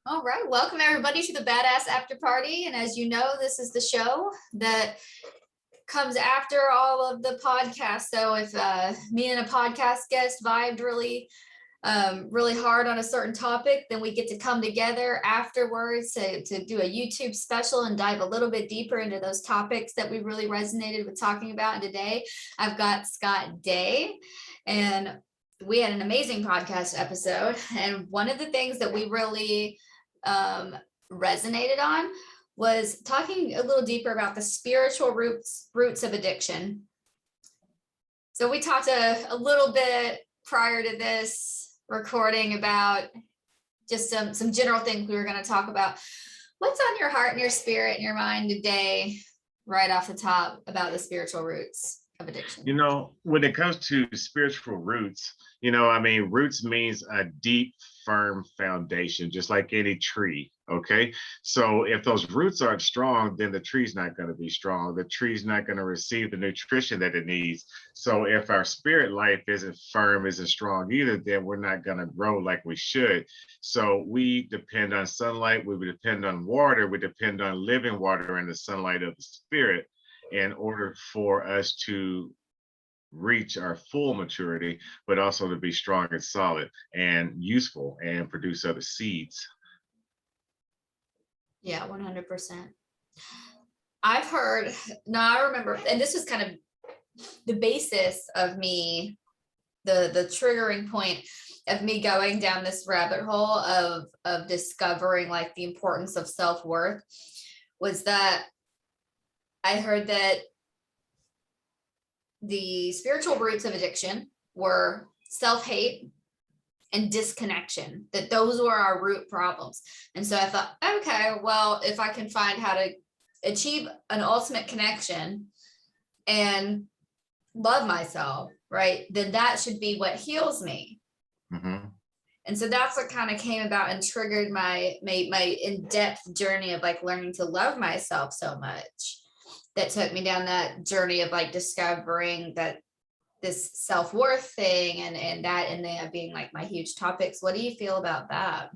All right, welcome everybody to the Badass After Party. And as you know, this is the show that comes after all of the podcasts. So if me and a podcast guest vibed really hard on a certain topic, then we get to come together afterwards to do a YouTube special and dive a little bit deeper into those topics that we really resonated with talking about. And today I've got Scott Day, and we had an amazing podcast episode. And one of the things that we really resonated on was talking a little deeper about the spiritual roots of addiction. So we talked a little bit prior to this recording about just some general things we were going to talk about. What's on your heart and your spirit and your mind today, right off the top, about the spiritual roots of addiction? When it comes to spiritual roots, roots means a deep, firm foundation, just like any tree. Okay. So if those roots aren't strong, then the tree's not going to be strong. The tree's not going to receive the nutrition that it needs. So if our spirit life isn't firm, isn't strong either, then we're not going to grow like we should. So we depend on sunlight. We depend on water. We depend on living water and the sunlight of the spirit in order for us to reach our full maturity, but also to be strong and solid and useful and produce other seeds. Yeah, 100%. I've heard, I remember, and this was kind of the basis of me, the triggering point of me going down this rabbit hole of discovering like the importance of self-worth, was that I heard that the spiritual roots of addiction were self-hate and disconnection, that those were our root problems. And so I thought, okay, well, if I can find how to achieve an ultimate connection and love myself, right, then that should be what heals me. Mm-hmm. And so that's what kind of came about and triggered my in-depth journey of like learning to love myself so much. That took me down that journey of like discovering that this self-worth thing and that ended up being like my huge topics. What do you feel about that?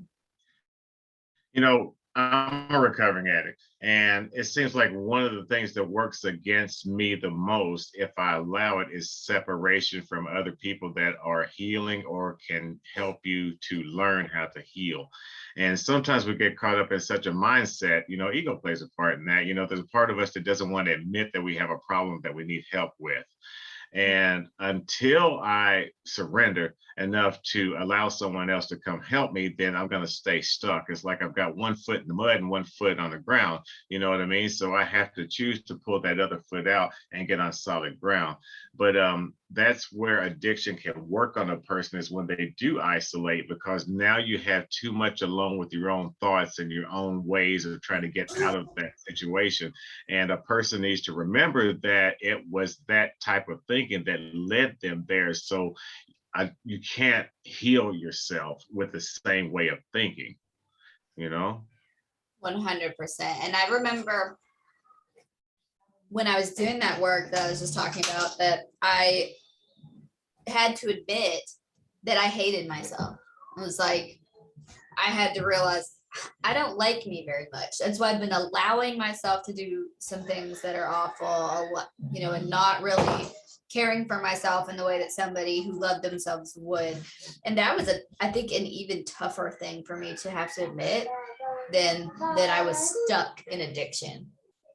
I'm a recovering addict, and it seems like one of the things that works against me the most, if I allow it, is separation from other people that are healing or can help you to learn how to heal. And sometimes we get caught up in such a mindset, ego plays a part in that. There's a part of us that doesn't want to admit that we have a problem that we need help with. And until I surrender enough to allow someone else to come help me, then I'm going to stay stuck. It's like I've got one foot in the mud and one foot on the ground. You know what I mean? So I have to choose to pull that other foot out and get on solid ground. But that's where addiction can work on a person, is when they do isolate, because now you have too much alone with your own thoughts and your own ways of trying to get out of that situation. And a person needs to remember that it was that type of thinking that led them there. So you can't heal yourself with the same way of thinking, 100%. And I remember when I was doing that work that I was just talking about, that I had to admit that I hated myself. It was like, I had to realize I don't like me very much. That's why I've been allowing myself to do some things that are awful, and not really caring for myself in the way that somebody who loved themselves would. And that was I think an even tougher thing for me to have to admit than that I was stuck in addiction.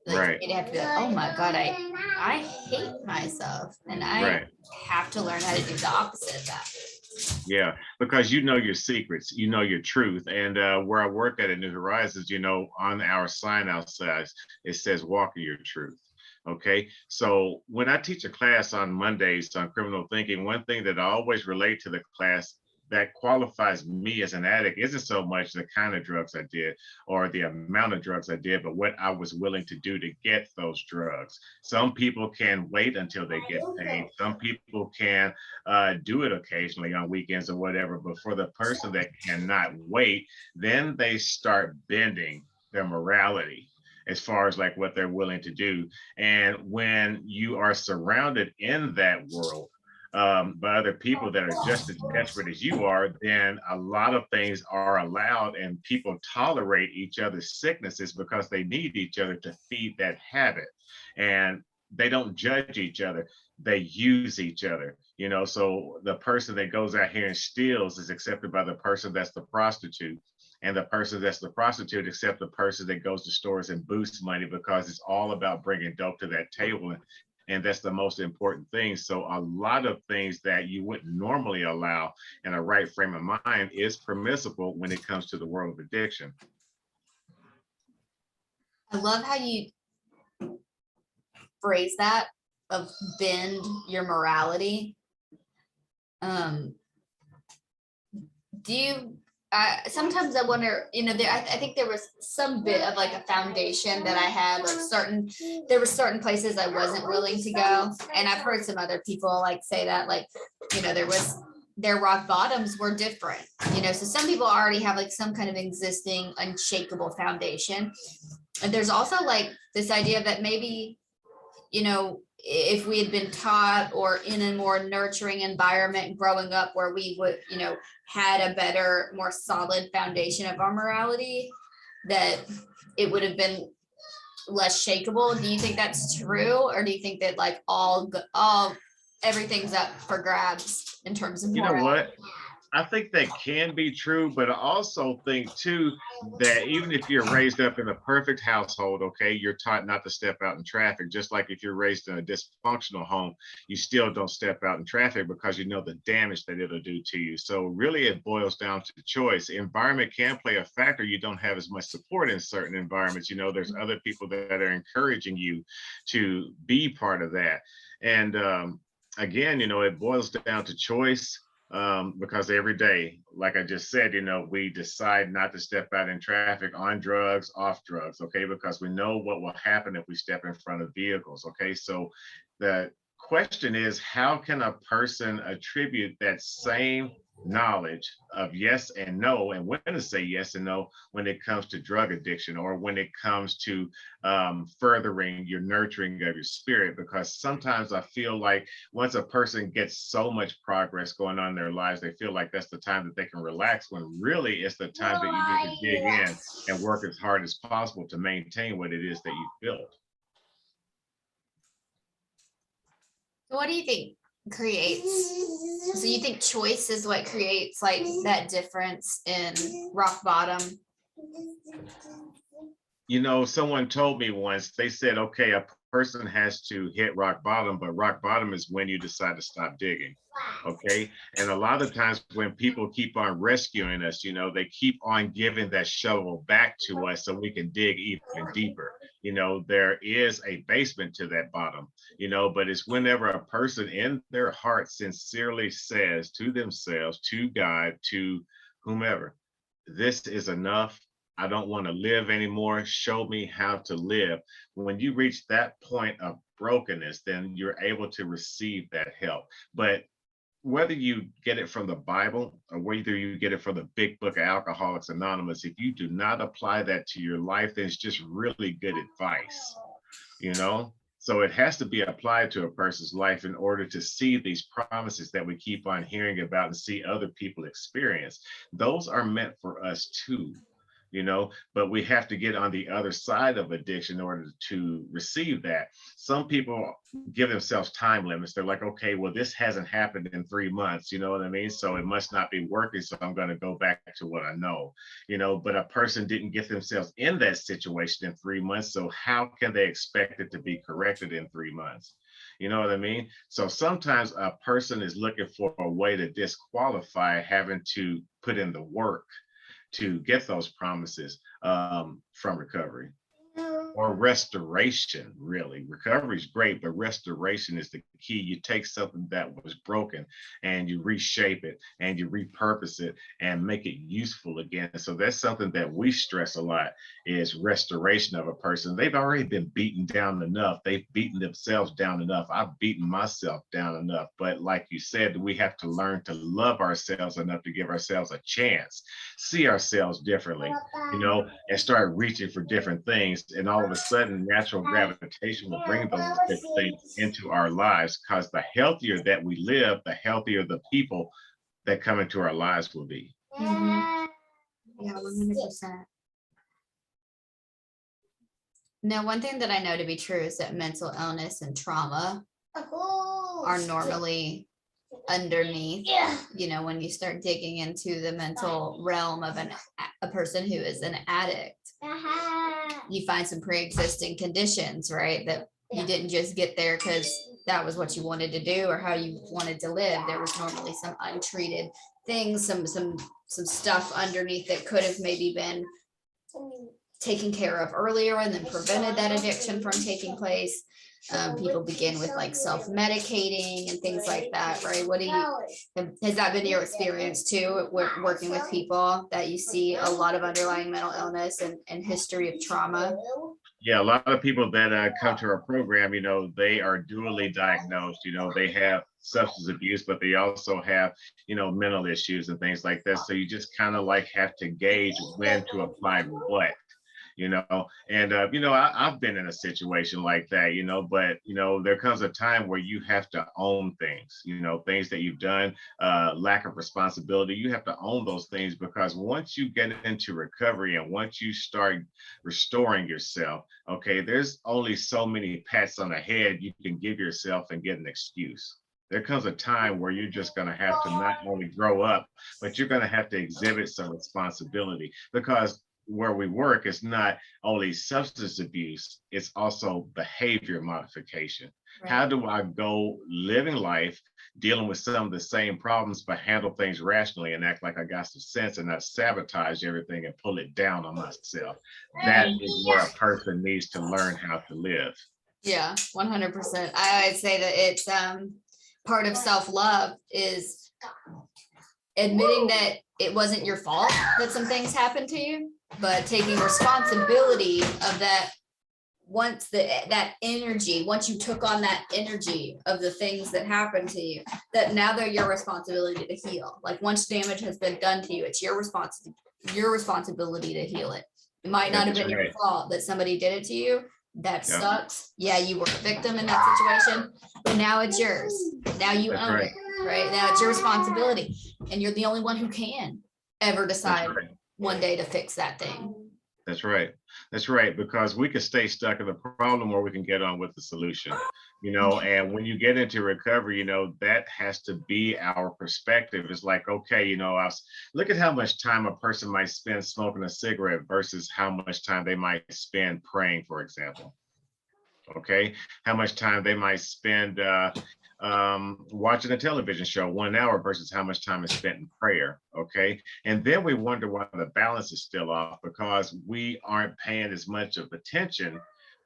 Like, right? You'd have to be like, oh my God, I hate myself, and I have to learn how to do the opposite of that. Yeah, because your secrets, your truth. And where I work at New Horizons, on our sign outside, it says walk in your truth. Okay, so when I teach a class on Mondays on criminal thinking, one thing that I always relate to the class that qualifies me as an addict isn't so much the kind of drugs I did or the amount of drugs I did, but what I was willing to do to get those drugs. Some people can wait until they get paid. Some people can do it occasionally on weekends or whatever, but for the person that cannot wait, then they start bending their morality as far as like what they're willing to do. And when you are surrounded in that world by other people that are just as desperate as you are, then a lot of things are allowed, and people tolerate each other's sicknesses because they need each other to feed that habit. And they don't judge each other, they use each other. So the person that goes out here and steals is accepted by the person that's the prostitute, and the person that's the prostitute accepts the person that goes to stores and boosts money, because it's all about bringing dope to that table. And that's the most important thing. So a lot of things that you wouldn't normally allow in a right frame of mind is permissible when it comes to the world of addiction. I love how you phrase that, of bend your morality. Do you sometimes I wonder, I think there was some bit of like a foundation that I had, like there were certain places I wasn't willing to go. And I've heard some other people like say that, like, their rock bottoms were different, so some people already have like some kind of existing unshakable foundation. And there's also like this idea that maybe, if we had been taught or in a more nurturing environment growing up where we would, had a better, more solid foundation of our morality, that it would have been less shakeable. Do you think that's true? Or do you think that like everything's up for grabs in terms of morality? You know what? I think that can be true, but I also think too that even if you're raised up in a perfect household, okay, you're taught not to step out in traffic. Just like if you're raised in a dysfunctional home, you still don't step out in traffic because you know the damage that it'll do to you. So really it boils down to choice. Environment can play a factor. You don't have as much support in certain environments. There's other people that are encouraging you to be part of that. And again, it boils down to choice. Because every day, like I just said, we decide not to step out in traffic, on drugs, off drugs, okay, because we know what will happen if we step in front of vehicles, okay? So the question is, how can a person attribute that same knowledge of yes and no, and when to say yes and no when it comes to drug addiction, or when it comes to furthering your nurturing of your spirit? Because sometimes I feel like once a person gets so much progress going on in their lives, they feel like that's the time that they can relax, when really it's the time that you need to dig in and work as hard as possible to maintain what it is that you've built. What do you think creates? So you think choice is what creates like that difference in rock bottom? Someone told me once, they said, okay, a person has to hit rock bottom, but rock bottom is when you decide to stop digging. Okay. And a lot of times when people keep on rescuing us, they keep on giving that shovel back to us so we can dig even deeper. There is a basement to that bottom, but it's whenever a person in their heart sincerely says to themselves, to God, to whomever, this is enough. I don't want to live anymore. Show me how to live. When you reach that point of brokenness, then you're able to receive that help. But whether you get it from the Bible or whether you get it from the big book of Alcoholics Anonymous, if you do not apply that to your life, then it's just really good advice, So it has to be applied to a person's life in order to see these promises that we keep on hearing about and see other people experience. Those are meant for us too. But we have to get on the other side of addiction in order to receive that. Some people give themselves time limits. They're like, okay, well, this hasn't happened in 3 months, you know what I mean? So it must not be working. So I'm going to go back to what I know, but a person didn't get themselves in that situation in 3 months. So how can they expect it to be corrected in 3 months? You know what I mean? So sometimes a person is looking for a way to disqualify having to put in the work to get those promises from recovery or restoration. Really, recovery is great, but restoration is the key. You take something that was broken and you reshape it and you repurpose it and make it useful again. So that's something that we stress a lot, is restoration of a person. They've already been beaten down enough. They've beaten themselves down enough. I've beaten myself down enough. But like you said, we have to learn to love ourselves enough to give ourselves a chance, see ourselves differently, and start reaching for different things. And all all of a sudden natural gravitation will bring those good things into our lives, because the healthier that we live, the healthier the people that come into our lives will be. Mhm. Yeah, 100%. Now, one thing that I know to be true is that mental illness and trauma are normally underneath, when you start digging into the mental realm of a person who is an addict, you find some pre-existing conditions, right? That you didn't just get there because that was what you wanted to do or how you wanted to live. There was normally some untreated things, some stuff underneath that could have maybe been taken care of earlier and then prevented that addiction from taking place. People begin with like self-medicating and things like that, right? Has that been your experience too, working with people, that you see a lot of underlying mental illness and history of trauma? Yeah, a lot of people that come to our program, they are dually diagnosed. They have substance abuse, but they also have, mental issues and things like that. So you just kind of like have to gauge when to apply what. I've been in a situation like that, but there comes a time where you have to own things, things that you've done, lack of responsibility. You have to own those things, because once you get into recovery and once you start restoring yourself, okay, there's only so many pats on the head you can give yourself and get an excuse. There comes a time where you're just going to have to not only grow up, but you're going to have to exhibit some responsibility, because where we work is not only substance abuse, it's also behavior modification. Right. How do I go living life, dealing with some of the same problems, but handle things rationally and act like I got some sense and not sabotage everything and pull it down on myself? That is where a person needs to learn how to live. Yeah, 100%. I would say that it's part of self-love is admitting that it wasn't your fault that some things happened to you, but taking responsibility of that. Once you took on that energy of the things that happened to you, that now they're your responsibility to heal. Like, once damage has been done to you, it's your responsibility to heal it. It might not have been your fault that somebody did it to you. That sucks. Yeah, you were a victim in that situation, but now it's yours. Now you own it, right? Now it's your responsibility, and you're the only one who can ever decide one day to fix that thing. That's right. That's right. Because we can stay stuck in the problem, or we can get on with the solution, and when you get into recovery, that has to be our perspective. It's like, okay, look at how much time a person might spend smoking a cigarette versus how much time they might spend praying, for example. Okay. How much time they might spend watching a television show 1 hour versus how much time is spent in prayer. Okay. And then we wonder why the balance is still off, because we aren't paying as much of attention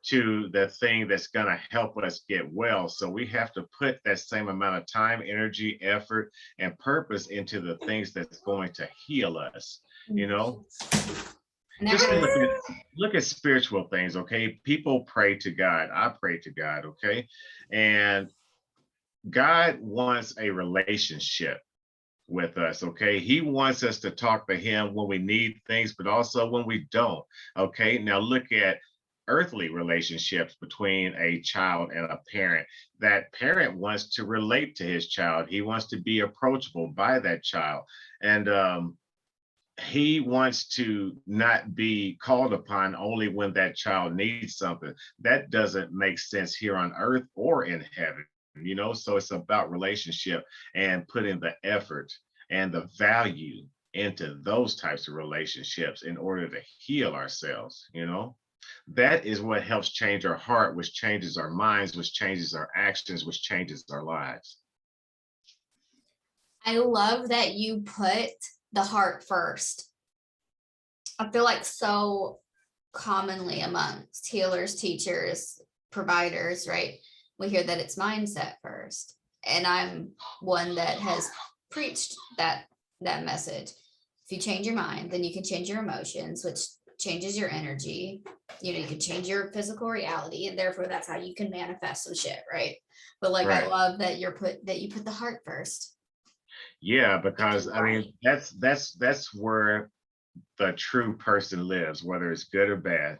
to the thing that's going to help us get well. So we have to put that same amount of time, energy, effort, and purpose into the things that's going to heal us, Just look at spiritual things, okay? People pray to God. I pray to God, okay? And God wants a relationship with us, okay? He wants us to talk to him when we need things, but also when we don't, okay? Now look at earthly relationships between a child and a parent. That parent wants to relate to his child. He wants to be approachable by that child. And he wants to not be called upon only when that child needs something. That doesn't make sense here on earth or in heaven. So it's about relationship and putting the effort and the value into those types of relationships in order to heal ourselves. That is what helps change our heart, which changes our minds, which changes our actions, which changes our lives. I love that you put the heart first. I feel like so commonly amongst healers, teachers, providers, right? We hear that it's mindset first. And I'm one that has preached that message. If you change your mind, then you can change your emotions, which changes your energy. You can change your physical reality, and therefore that's how you can manifest some shit, right? But I love that you put the heart first. Yeah, because I mean that's where the true person lives, whether it's good or bad.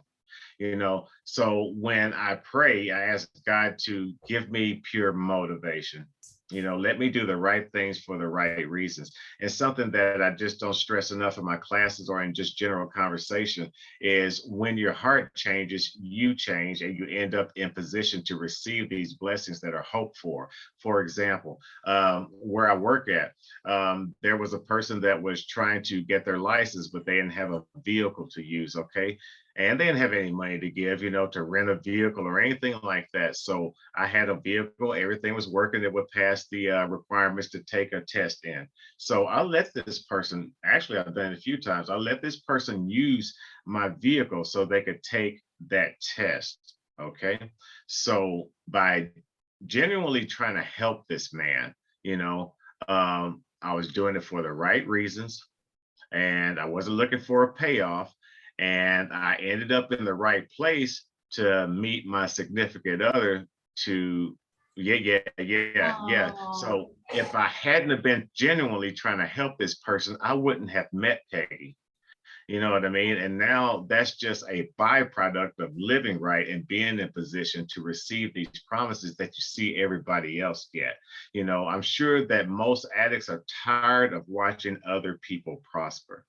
So when I pray, I ask God to give me pure motivation. Let me do the right things for the right reasons. And something that I just don't stress enough in my classes or in just general conversation is when your heart changes, you change and you end up in position to receive these blessings that are hoped for. For example, where I work at, there was a person that was trying to get their license, but they didn't have a vehicle to use. Okay. And they didn't have any money to give, to rent a vehicle or anything like that. So I had a vehicle, everything was working, it would pass the requirements to take a test in. So I let this person, actually, I've done it a few times, I let this person use my vehicle so they could take that test. Okay. So by genuinely trying to help this man, I was doing it for the right reasons and I wasn't looking for a payoff. And I ended up in the right place to meet my significant other to, yeah. Oh, So if I hadn't have been genuinely trying to help this person, I wouldn't have met Peggy. You know what I mean? And now that's just a byproduct of living right and being in position to receive these promises that you see everybody else get. I'm sure that most addicts are tired of watching other people prosper.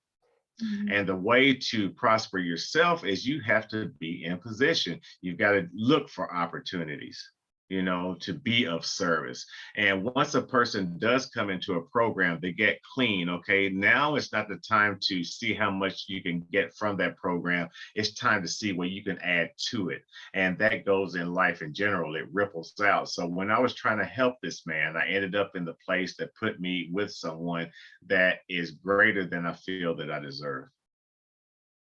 mhm. And the way to prosper yourself is you have to be in position. You've got to look for opportunities, to be of service. And once a person does come into a program, they get clean. Okay. Now it's not the time to see how much you can get from that program. It's time to see what you can add to it. And that goes in life in general, it ripples out. So when I was trying to help this man, I ended up in the place that put me with someone that is greater than I feel that I deserve.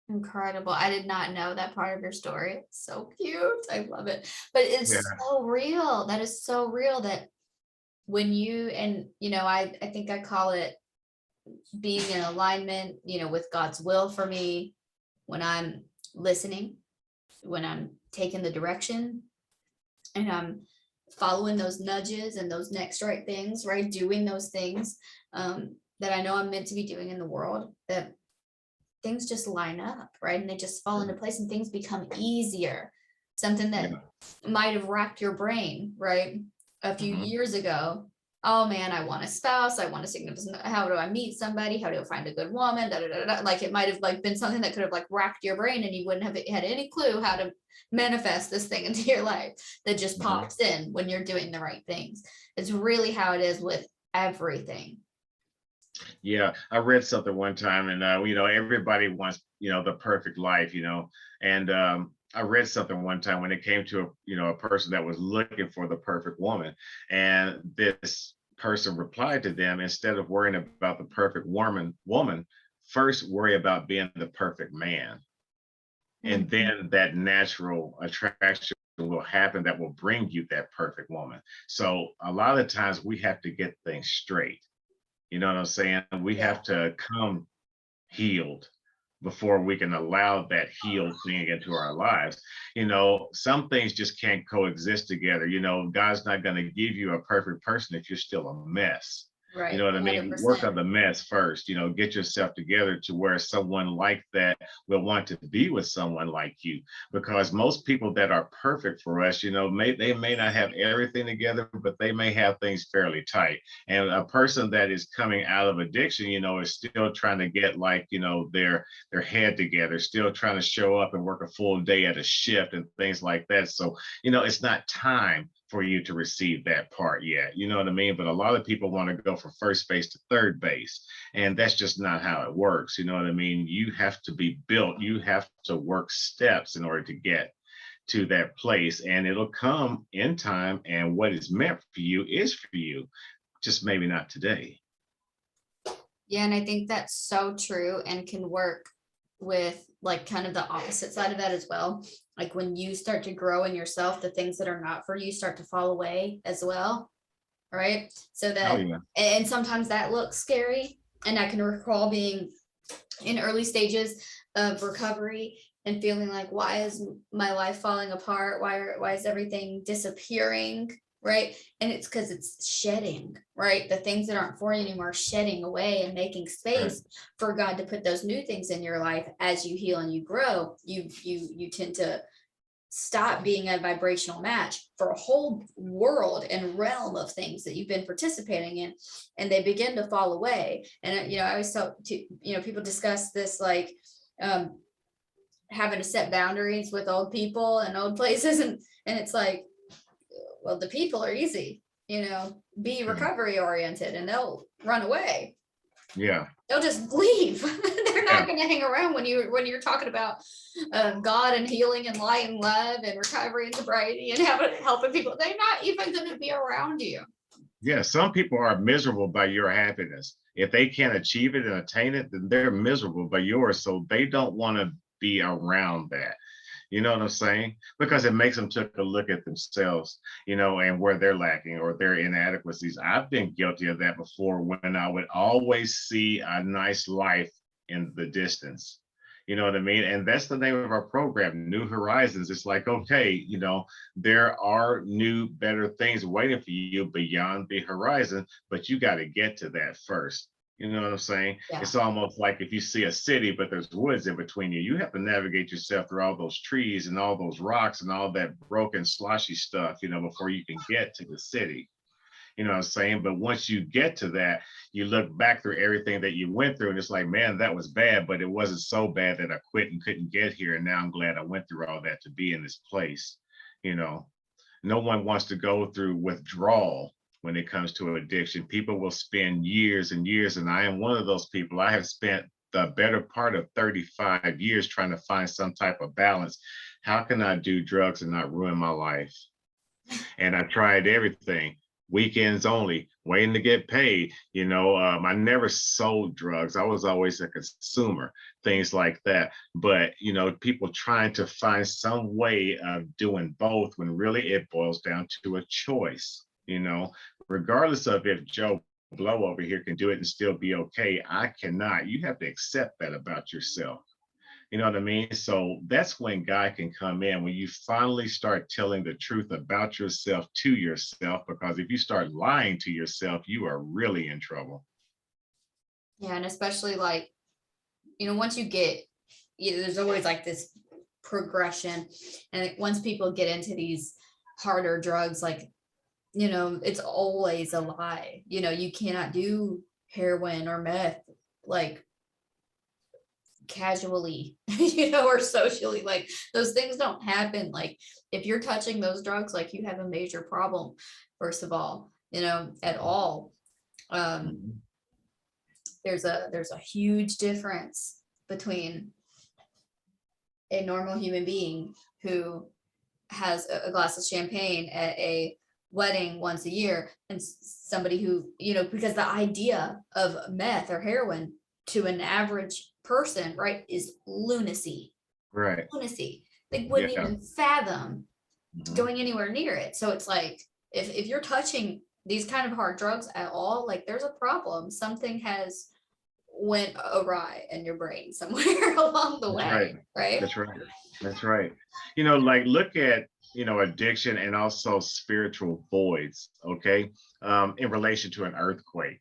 Incredible. I did not know that part of your story. It's so cute. I love it. But it's Yeah. so real. That is so real that when you, and I think I call it being in alignment, with God's will for me, when I'm listening, when I'm taking the direction and I'm following those nudges and those next right things, right? Doing those things that I know I'm meant to be doing in the world, that things just line up, right? And they just fall into place and things become easier. Something that Yeah. might have racked your brain, right? A few Mhm. years ago. Oh man, I want a spouse. I want a significant. How do I meet somebody? How do I find a good woman? Da, da, da, da. Like it might have like been something that could have like racked your brain, and you wouldn't have had any clue how to manifest this thing into your life that just Mhm. pops in when you're doing the right things. It's really how it is with everything. Yeah, I read something one time, and everybody wants the perfect life, and I read something one time when it came to a person that was looking for the perfect woman, and this person replied to them, instead of worrying about the perfect woman, first worry about being the perfect man, and Mhm. then that natural attraction will happen that will bring you that perfect woman. So a lot of times we have to get things straight. You know what I'm saying? We Yeah. have to come healed before we can allow that healed thing into our lives. Some things just can't coexist together. God's not going to give you a perfect person if you're still a mess. You know Right. what I mean? Work 100%. on the mess first, get yourself together to where someone like that will want to be with someone like you. Because most people that are perfect for us, they may not have everything together, but they may have things fairly tight. And a person that is coming out of addiction, is still trying to get like, their head together, still trying to show up and work a full day at a shift and things like that. So, it's not time for you to receive that part yet. You know what I mean? But a lot of people want to go from first base to third base. And that's just not how it works. You know what I mean? You have to be built, you have to work steps in order to get to that place. And it'll come in time. And what is meant for you is for you, just maybe not today. Yeah, and I think that's so true and can work with like kind of the opposite side of that as well. Like when you start to grow in yourself, the things that are not for you start to fall away as well, right? So Oh, that, yeah. and sometimes that looks scary. And I can recall being in early stages of recovery and feeling like, why is my life falling apart? Why is everything disappearing? Right. And it's because it's shedding, right? The things that aren't for you anymore, shedding away and making Right. space for God to put those new things in your life as you heal and you grow. You tend to stop being a vibrational match for a whole world and realm of things that you've been participating in, and they begin to fall away. And I always tell people discuss this, like having to set boundaries with old people and old places, and it's like, well, the people are easy, be recovery oriented, and they'll run away. Yeah. They'll just leave. They're not going to hang around when you're talking about God and healing and light and love and recovery and sobriety and helping people. They're not even going to be around you. Yeah, some people are miserable by your happiness. If they can't achieve it and attain it, then they're miserable by yours. So they don't want to be around that. You know what I'm saying? Because it makes them take a look at themselves, and where they're lacking or their inadequacies. I've been guilty of that before, when I would always see a nice life in the distance. You know what I mean? And that's the name of our program, New Horizons. It's like, okay, there are new, better things waiting for you beyond the horizon, but you got to get to that first. You know what I'm saying? Yeah. It's almost like if you see a city, but there's woods in between you, you have to navigate yourself through all those trees and all those rocks and all that broken, sloshy stuff, before you can get to the city. You know what I'm saying? But once you get to that, you look back through everything that you went through, and it's like, man, that was bad, but it wasn't so bad that I quit and couldn't get here. And now I'm glad I went through all that to be in this place. No one wants to go through withdrawal. When it comes to addiction, people will spend years and years, and I am one of those people. I have spent the better part of 35 years trying to find some type of balance. How can I do drugs and not ruin my life? And I tried everything. Weekends only, waiting to get paid. I never sold drugs. I was always a consumer, things like that. But, people trying to find some way of doing both, when really it boils down to a choice. Regardless of if Joe Blow over here can do it and still be okay, I cannot. You have to accept that about yourself. You know what I mean? So that's when God can come in, when you finally start telling the truth about yourself to yourself, because if you start lying to yourself, you are really in trouble. Yeah. And especially once you get, there's always like this progression. And once people get into these harder drugs, it's always a lie. You cannot do heroin or meth casually, or socially. Those things don't happen. If you're touching those drugs, you have a major problem, first of all, at all. There's a huge difference between a normal human being who has a glass of champagne at a wedding once a year, and somebody who, because the idea of meth or heroin to an average person, right, is lunacy. Right. Lunacy. They wouldn't even fathom going anywhere near it. So it's like, if you're touching these kind of hard drugs at all, there's a problem. Something has went awry in your brain somewhere along the way. Right. That's right. Look at addiction and also spiritual voids, okay, in relation to an earthquake.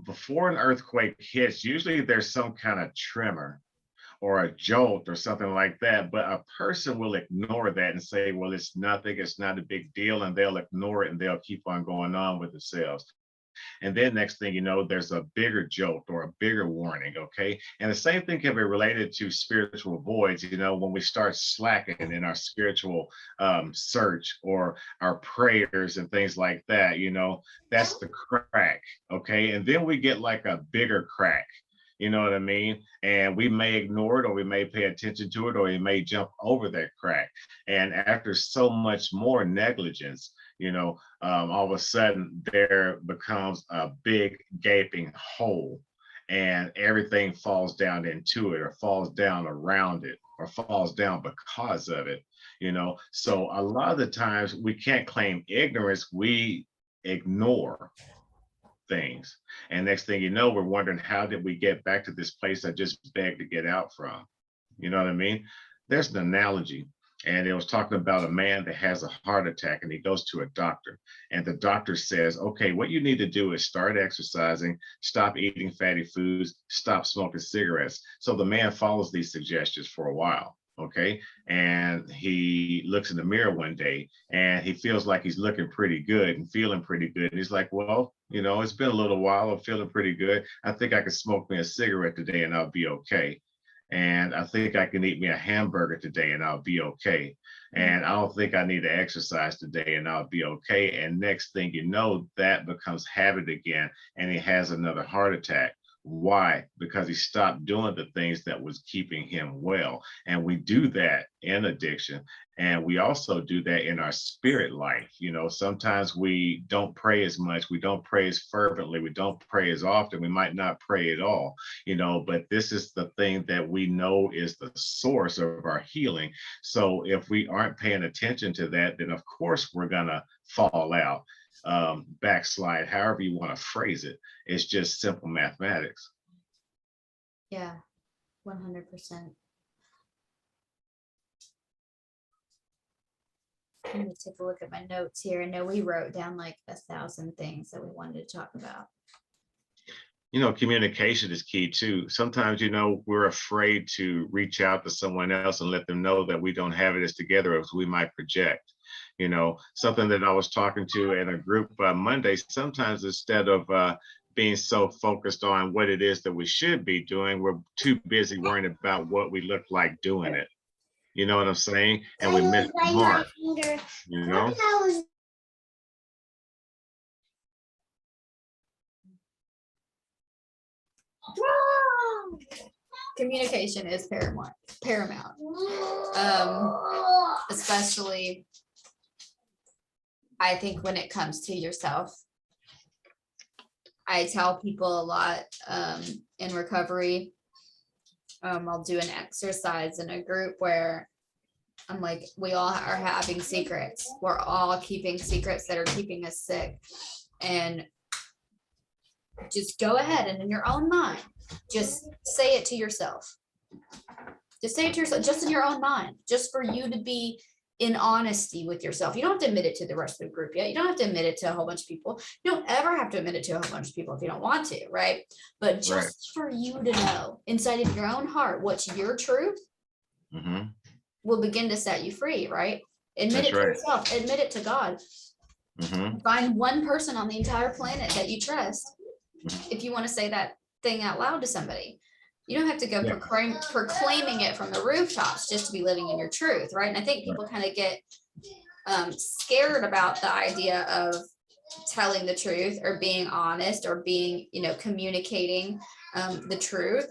Before an earthquake hits, usually there's some kind of tremor or a jolt or something like that, but a person will ignore that and say, well, it's nothing, it's not a big deal, and they'll ignore it and they'll keep on going on with themselves. And then next thing you know, there's a bigger jolt or a bigger warning, okay? And the same thing can be related to spiritual voids, when we start slacking in our spiritual search or our prayers and things like that, that's the crack, okay? And then we get a bigger crack, you know what I mean? And we may ignore it, or we may pay attention to it, or we may jump over that crack. And after so much more negligence, all of a sudden there becomes a big gaping hole, and everything falls down into it, or falls down around it, or falls down because of it. So a lot of the times we can't claim ignorance, we ignore things. And next thing you know, we're wondering, how did we get back to this place I just begged to get out from? You know what I mean? There's an analogy. And it was talking about a man that has a heart attack, and he goes to a doctor, and the doctor says, okay, what you need to do is start exercising, stop eating fatty foods, stop smoking cigarettes. So the man follows these suggestions for a while. Okay. And he looks in the mirror one day and he feels like he's looking pretty good and feeling pretty good. And he's like, well, it's been a little while. I'm feeling pretty good. I think I could smoke me a cigarette today and I'll be okay. And I think I can eat me a hamburger today and I'll be okay. And I don't think I need to exercise today and I'll be okay. And next thing you know, that becomes habit again and he has another heart attack. Why? Because he stopped doing the things that was keeping him well. And we do that in addiction. And we also do that in our spirit life. Sometimes we don't pray as much. We don't pray as fervently. We don't pray as often. We might not pray at all, but this is the thing that we know is the source of our healing. So if we aren't paying attention to that, then of course we're going to fall out, backslide, however you want to phrase it. It's just simple mathematics. Yeah, 100%. I'm going to take a look at my notes here. I know we wrote down like 1,000 things that we wanted to talk about. Communication is key too. Sometimes, we're afraid to reach out to someone else and let them know that we don't have it as together as we might project. Something that I was talking to in a group Monday, sometimes instead of being so focused on what it is that we should be doing, we're too busy worrying about what we look like doing it. You know what I'm saying? And we miss the mark, Communication is paramount. Especially, I think when it comes to yourself. I tell people a lot in recovery. I'll do an exercise in a group where I'm like, we all are having secrets. We're all keeping secrets that are keeping us sick. And just go ahead and in your own mind, just say it to yourself. Just say it to yourself, just in your own mind, just for you to be in honesty with yourself. You don't have to admit it to the rest of the group yet. You don't have to admit it to a whole bunch of people. You don't ever have to admit it to a whole bunch of people if you don't want to, right? But just for you to know inside of your own heart what's your truth, will begin to set you free, right? Admit it to yourself, admit it to God. Find one person on the entire planet that you trust. If you want to say that thing out loud to somebody, you don't have to go proclaiming it from the rooftops just to be living in your truth, right? And I think people kind of get scared about the idea of telling the truth or being honest or being, communicating the truth.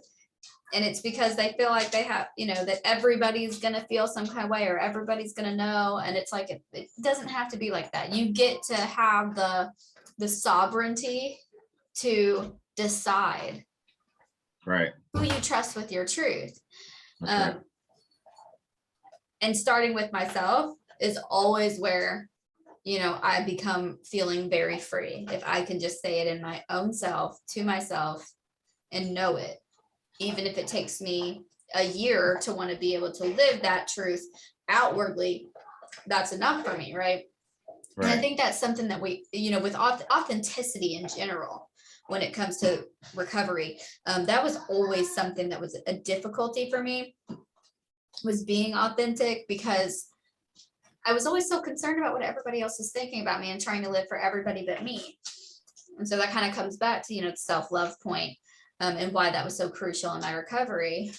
And it's because they feel like they have, that everybody's going to feel some kind of way or everybody's going to know. And it's like, it doesn't have to be like that. You get to have the sovereignty to decide who you trust with your truth. And starting with myself is always where, I become feeling very free. If I can just say it in my own self to myself and know it, even if it takes me a year to want to be able to live that truth outwardly, that's enough for me, right? And I think that's something that we, with authenticity in general, when it comes to recovery, that was always something that was a difficulty for me, was being authentic, because I was always so concerned about what everybody else was thinking about me and trying to live for everybody but me. And so that kind of comes back to, the self-love point, and why that was so crucial in my recovery,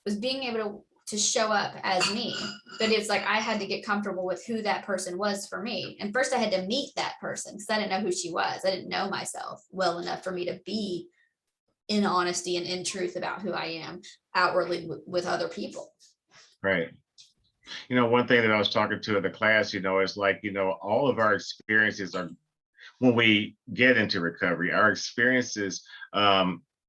was being able to show up as me. But it's like I had to get comfortable with who that person was for me. And first I had to meet that person because I didn't know who she was. I didn't know myself well enough for me to be in honesty and in truth about who I am outwardly with other people. Right. One thing that I was talking to in the class, is like, all of our experiences are, when we get into recovery, our experiences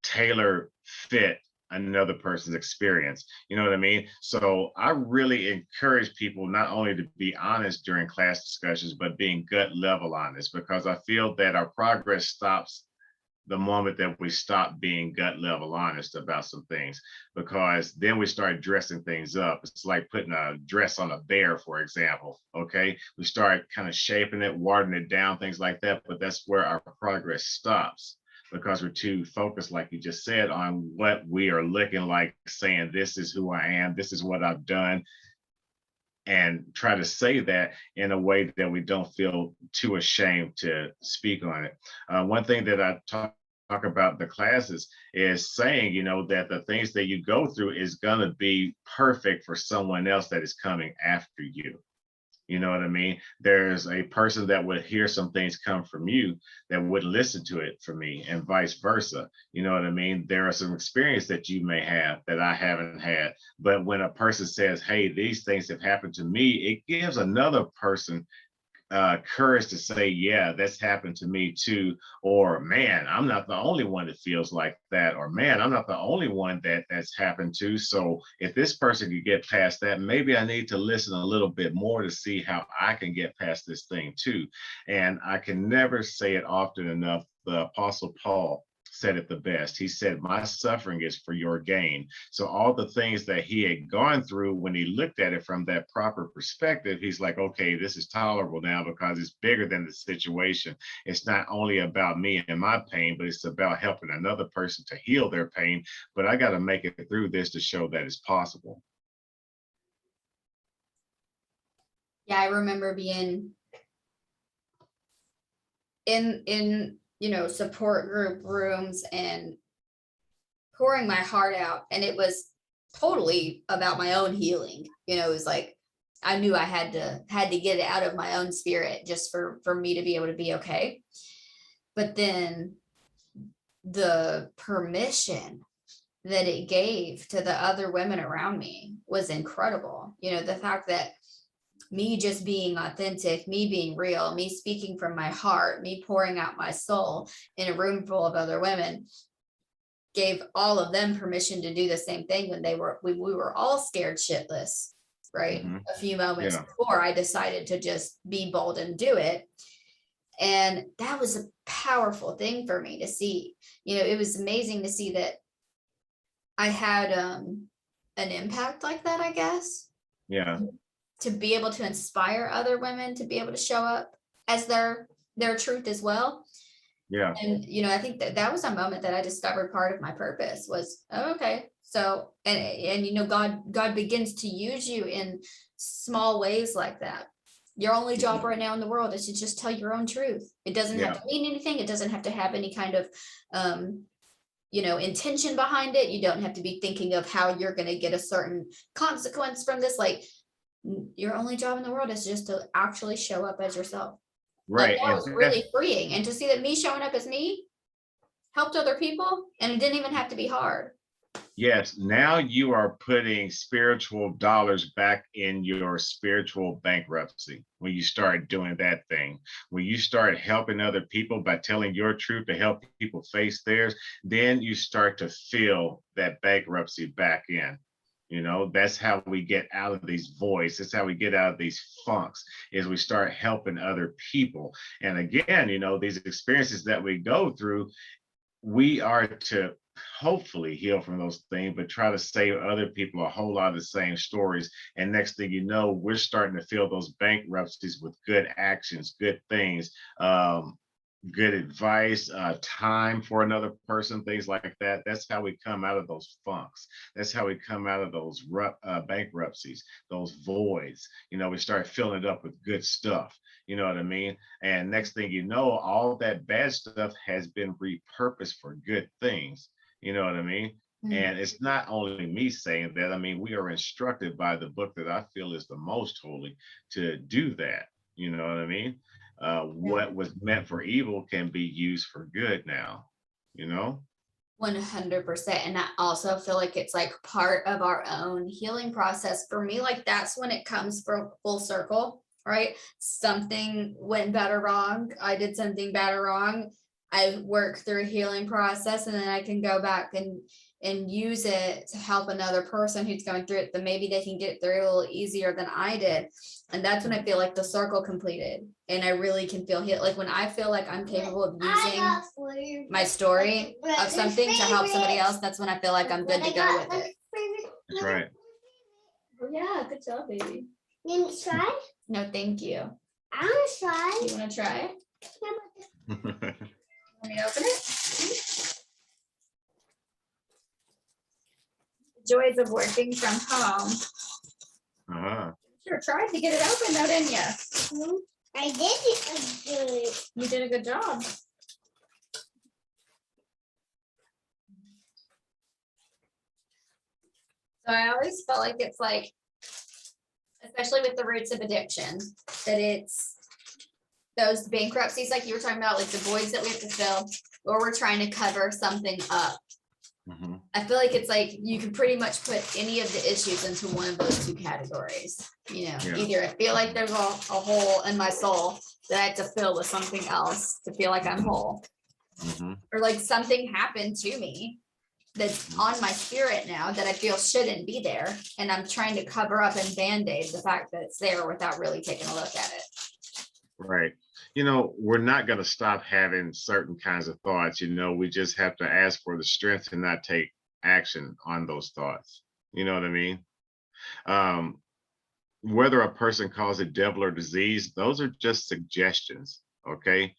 tailor fit another person's experience. You know what I mean? So I really encourage people not only to be honest during class discussions, but being gut level honest, because I feel that our progress stops the moment that we stop being gut level honest about some things, because then we start dressing things up. It's like putting a dress on a bear, for example. Okay. We start kind of shaping it, watering it down, things like that. But that's where our progress stops, because we're too focused, like you just said, on what we are looking like, saying, this is who I am, this is what I've done, and try to say that in a way that we don't feel too ashamed to speak on it. One thing that I talk about the classes is saying, that the things that you go through is going to be perfect for someone else that is coming after you. You know what I mean? There's a person that would hear some things come from you that wouldn't listen to it from me, and vice versa. You know what I mean? There are some experience that you may have that I haven't had. But when a person says, hey, these things have happened to me, it gives another person courage to say, yeah, that's happened to me too. Or, man, I'm not the only one that feels like that. Or, man, I'm not the only one that's happened to. So if this person could get past that, maybe I need to listen a little bit more to see how I can get past this thing too. And I can never say it often enough. The Apostle Paul said it the best. He said, my suffering is for your gain. So all the things that he had gone through, when he looked at it from that proper perspective, he's like, okay, this is tolerable now because it's bigger than the situation. It's not only about me and my pain, but it's about helping another person to heal their pain. But I got to make it through this to show that it's possible. Yeah, I remember being in support group rooms and pouring my heart out, and it was totally about my own healing. It was like I knew I had to get it out of my own spirit just for me to be able to be okay. But then the permission that it gave to the other women around me was incredible. The fact that me just being authentic, me being real, me speaking from my heart, me pouring out my soul in a room full of other women gave all of them permission to do the same thing when we were all scared shitless, right? Mm-hmm. A few moments before I decided to just be bold and do it. And that was a powerful thing for me to see. It was amazing to see that I had an impact like that, I guess. Yeah. To be able to inspire other women to be able to show up as their truth as well. Yeah. And, I think that was a moment that I discovered part of my purpose was, okay. So, and God begins to use you in small ways like that. Your only job right now in the world is to just tell your own truth. It doesn't have to mean anything. It doesn't have to have any kind of, intention behind it. You don't have to be thinking of how you're going to get a certain consequence from this. Like, your only job in the world is just to actually show up as yourself. Right. That was really freeing. And to see that me showing up as me helped other people, and it didn't even have to be hard. Yes, now you are putting spiritual dollars back in your spiritual bankruptcy when you start doing that thing. When you start helping other people by telling your truth to help people face theirs, then you start to feel that bankruptcy back in. That's how we get out of these voids. That's how we get out of these funks, is we start helping other people. And again, these experiences that we go through, we are to hopefully heal from those things, but try to save other people a whole lot of the same stories. And next thing you know, we're starting to fill those bankruptcies with good actions, good things, good advice, time for another person, things like that. That's how we come out of those funks. That's how we come out of those bankruptcies, those voids. We start filling it up with good stuff. You know what I mean? And next thing you know, all that bad stuff has been repurposed for good things. You know what I mean? And it's not only me saying that. I mean, we are instructed by the book that I feel is the most holy to do that. You know what I mean? What was meant for evil can be used for good now, 100%. And I also feel like it's like part of our own healing process. For me, like that's when it comes from full circle, right? Something went bad or wrong. I did something bad or wrong. I work through a healing process, and then I can go back and use it to help another person who's going through it, then maybe they can get through it a little easier than I did. And that's when I feel like the circle completed, and I really can feel healed. Like when I feel like I'm capable of using my story of something to help somebody else, that's when I feel like I'm good to go with it. That's right. Oh yeah, good job, baby. You want to try? No, thank you. I want to try. You want to try? Yeah, Want me to open it? Joys of working from home. Uh-huh. Sure tried to get it open though, didn't you? I did it. You did a good job. So I always felt like it's like, especially with the roots of addiction, that it's those bankruptcies, like you were talking about, like the voids that we have to fill, or we're trying to cover something up. Mhm. I feel like it's like you can pretty much put any of the issues into one of those two categories. You know, Yeah. either I feel like there's a hole in my soul that I have to fill with something else to feel like I'm whole, Mhm. or like something happened to me that's on my spirit now that I feel shouldn't be there. And I'm trying to cover up and band-aid the fact that it's there without really taking a look at it. Right. We're not going to stop having certain kinds of thoughts. We just have to ask for the strength to not take action on those thoughts. You know what I mean? Um, whether a person calls it devil or disease, those are just suggestions. Okay.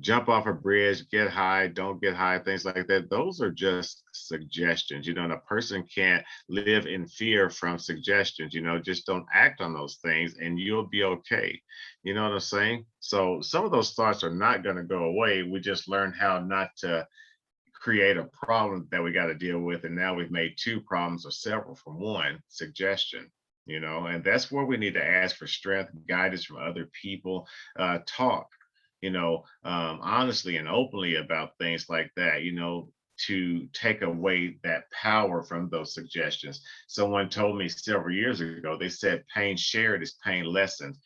Jump off a bridge, get high, don't get high, things like that. Those are just suggestions. And a person can't live in fear from suggestions. Just don't act on those things and you'll be okay. You know what I'm saying? So some of those thoughts are not going to go away. We just learn how not to create a problem that we got to deal with. And now we've made two problems or several from one suggestion. And that's where we need to ask for strength, guidance from other people, talk honestly and openly about things like that, to take away that power from those suggestions. Someone told me several years ago, they said pain shared is pain lessened,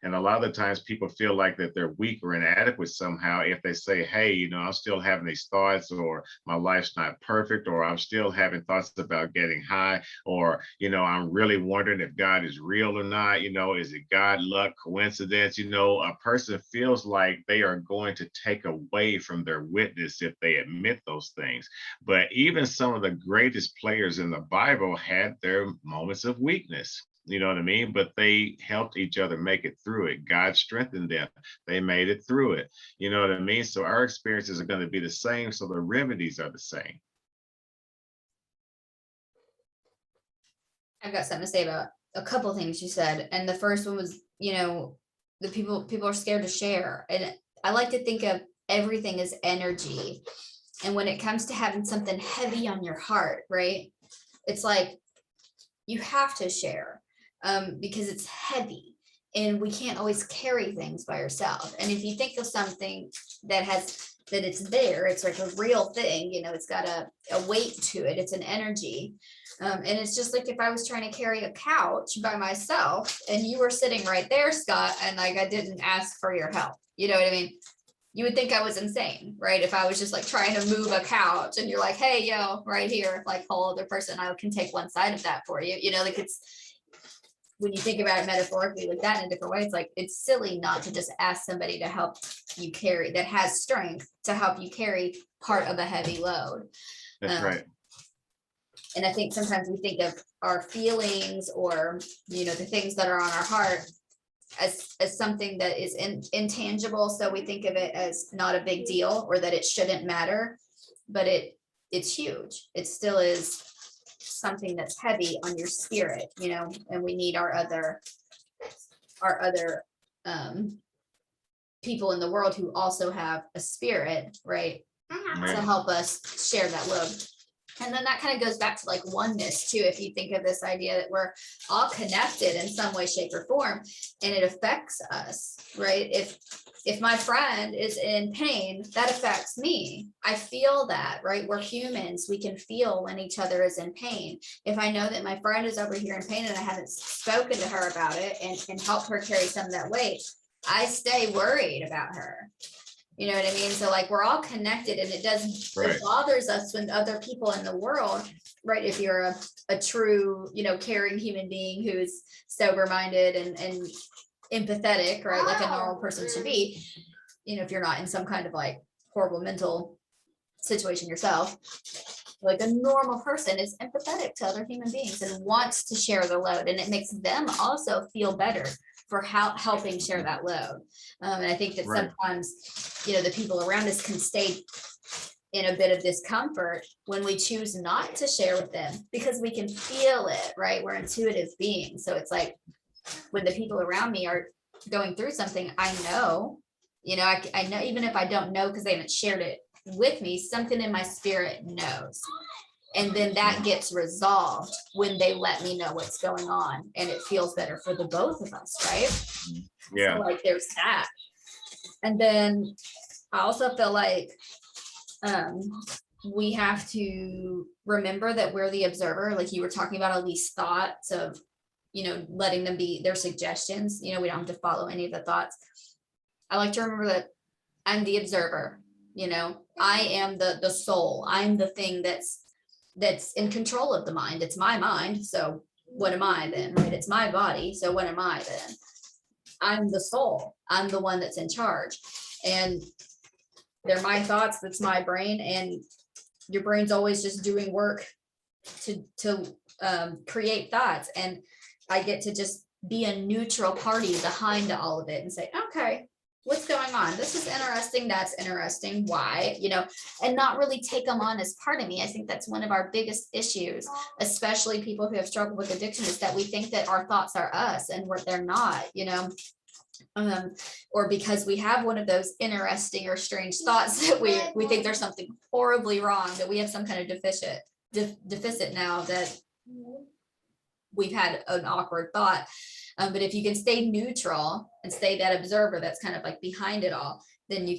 and a lot of the times people feel like that they're weak or inadequate somehow if they say, hey, I'm still having these thoughts, or my life's not perfect, or I'm still having thoughts about getting high, or, I'm really wondering if God is real or not, is it God, luck, coincidence? A person feels like they are going to take away from their witness if they admit those things. But even some of the greatest players in the Bible had their moments of weakness. You know what I mean? But they helped each other make it through it. God strengthened them. They made it through it. You know what I mean? So our experiences are going to be the same. So the remedies are the same. I've got something to say about a couple things you said. And the first one was, the people are scared to share. And I like to think of everything as energy. And when it comes to having something heavy on your heart, right? It's like you have to share because it's heavy and we can't always carry things by yourself. And if you think of something that it's there, it's like a real thing, it's got a weight to it. It's an energy. And it's just like if I was trying to carry a couch by myself and you were sitting right there, Scott, and like I didn't ask for your help. You know what I mean? You would think I was insane, right? If I was just like trying to move a couch and you're like, hey, yo, right here, like whole other person, I can take one side of that for you. Like it's, when you think about it metaphorically like that in a different way, it's like, it's silly not to just ask somebody to help you carry, that has strength to help you carry part of a heavy load. That's right. And I think sometimes we think of our feelings or, the things that are on our heart as something that is intangible. So we think of it as not a big deal or that it shouldn't matter, but it's huge. It still is something that's heavy on your spirit, and we need our other people in the world who also have a spirit, right? To help us share that load. And then that kind of goes back to like oneness too. If you think of this idea that we're all connected in some way, shape, or form, and it affects us, right? If my friend is in pain, that affects me. I feel that, right? We're humans. We can feel when each other is in pain. If I know that my friend is over here in pain and I haven't spoken to her about it and helped her carry some of that weight, I stay worried about her. You know what I mean? So like we're all connected, and it bothers us when other people in the world, right? If you're a true, caring human being who's sober-minded and empathetic, right? Like a normal person should be, if you're not in some kind of like horrible mental situation yourself, like a normal person is empathetic to other human beings and wants to share the load, and it makes them also feel better for helping share that load. And I think that sometimes, the people around us can stay in a bit of discomfort when we choose not to share with them, because we can feel it, right? We're intuitive beings. So it's like when the people around me are going through something, I know, I know, even if I don't know because they haven't shared it with me, something in my spirit knows. And then that gets resolved when they let me know what's going on, and it feels better for the both of us, right? Yeah. So like there's that. And then I also feel like we have to remember that we're the observer, like you were talking about, Elise, thoughts of, letting them be their suggestions. We don't have to follow any of the thoughts. I like to remember that I'm the observer, I am the soul. I'm the thing that's in control of the mind. It's my mind. So what am I then, right? It's my body. So what am I then? I'm the soul. I'm the one that's in charge. And they're my thoughts. That's my brain. And your brain's always just doing work to create thoughts. And I get to just be a neutral party behind all of it and say, okay, what's going on? This is interesting. That's interesting. Why? And not really take them on as part of me. I think that's one of our biggest issues, especially people who have struggled with addiction, is that we think that our thoughts are us and they're not, or because we have one of those interesting or strange thoughts that we think there's something horribly wrong, that we have some kind of deficit now, that we've had an awkward thought. But if you can stay neutral and stay that observer that's kind of like behind it all, then you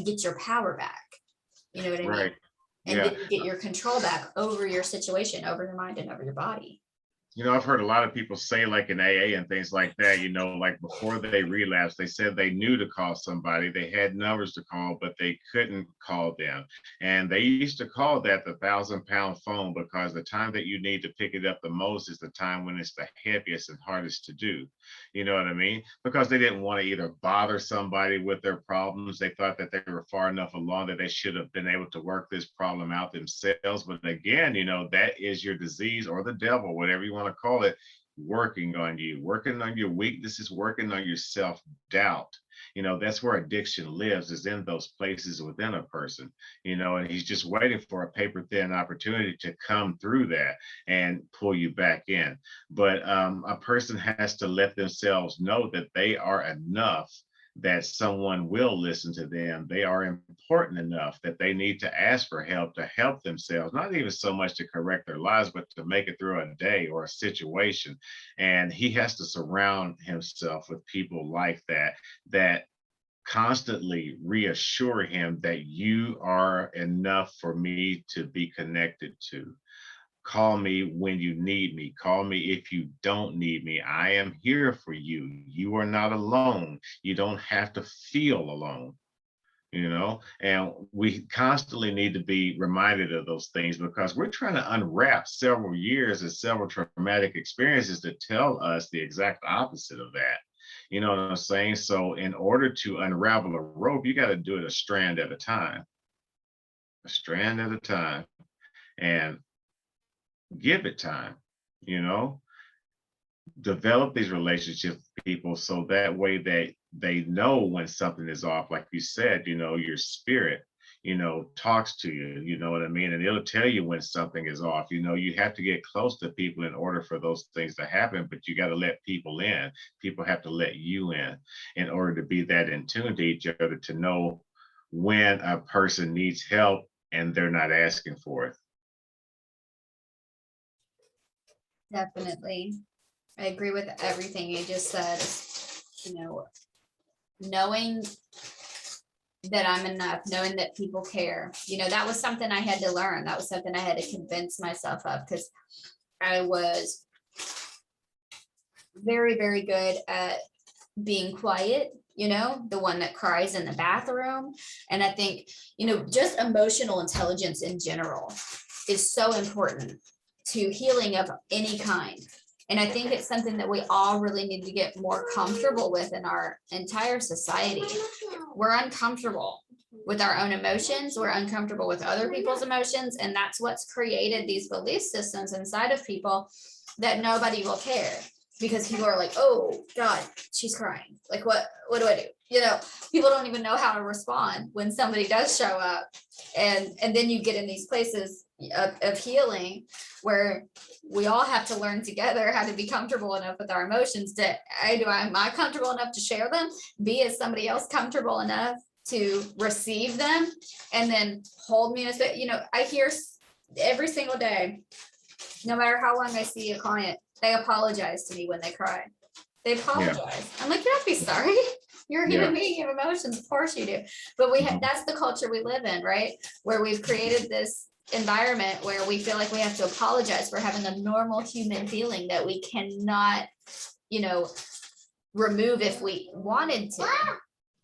get your power back. You know what I mean? Right. And Yeah. then you get your control back over your situation, over your mind, and over your body. I've heard a lot of people say, like in AA and things like that, like before they relapsed, they said they knew to call somebody. They had numbers to call, but they couldn't call them. And they used to call that the 1,000-pound phone, because the time that you need to pick it up the most is the time when it's the heaviest and hardest to do. You know what I mean? Because they didn't want to either bother somebody with their problems. They thought that they were far enough along that they should have been able to work this problem out themselves. But again, that is your disease or the devil, whatever you want to call it, working on you, working on your weaknesses, working on your self-doubt. That's where addiction lives, is in those places within a person, and he's just waiting for a paper thin opportunity to come through that and pull you back in. But a person has to let themselves know that they are enough, that someone will listen to them. They are important enough that they need to ask for help to help themselves, not even so much to correct their lives, but to make it through a day or a situation. And he has to surround himself with people like that constantly reassure him that you are enough for me to be connected to. Call me when you need me. Call me if you don't need me. I am here for you. You are not alone. You don't have to feel alone, and we constantly need to be reminded of those things, because we're trying to unwrap several years and several traumatic experiences to tell us the exact opposite of that. You know what I'm saying? So in order to unravel a rope, you got to do it a strand at a time, and give it time, develop these relationships with people, so that way they know when something is off. Like you said, your spirit, talks to you, you know what I mean? And it'll tell you when something is off. You have to get close to people in order for those things to happen, but you got to let people in. People have to let you in order to be that in tune to each other, to know when a person needs help and they're not asking for it. Definitely. I agree with everything you just said. Knowing that I'm enough, knowing that people care, that was something I had to learn. That was something I had to convince myself of, because I was very, very good at being quiet, the one that cries in the bathroom. And I think, just emotional intelligence in general is so important to healing of any kind. And I think it's something that we all really need to get more comfortable with in our entire society. We're uncomfortable with our own emotions. We're uncomfortable with other people's emotions. And that's what's created these belief systems inside of people, that nobody will care. because people are like, oh God, she's crying. Like, what do I do? You know, people don't even know how to respond when somebody does show up. And then you get in these places of healing where we all have to learn together how to be comfortable enough with our emotions to, am I comfortable enough to share them? B, is somebody else comfortable enough to receive them and then hold me as, you know, I hear every single day, no matter how long I see a client, they apologize to me when they cry. They apologize. I'm like, you don't have to be sorry. You're a human being, you have emotions, of course you do. But that's the culture we live in, right? Where we've created this environment where we feel like we have to apologize for having a normal human feeling that we cannot, you know, remove if we wanted to.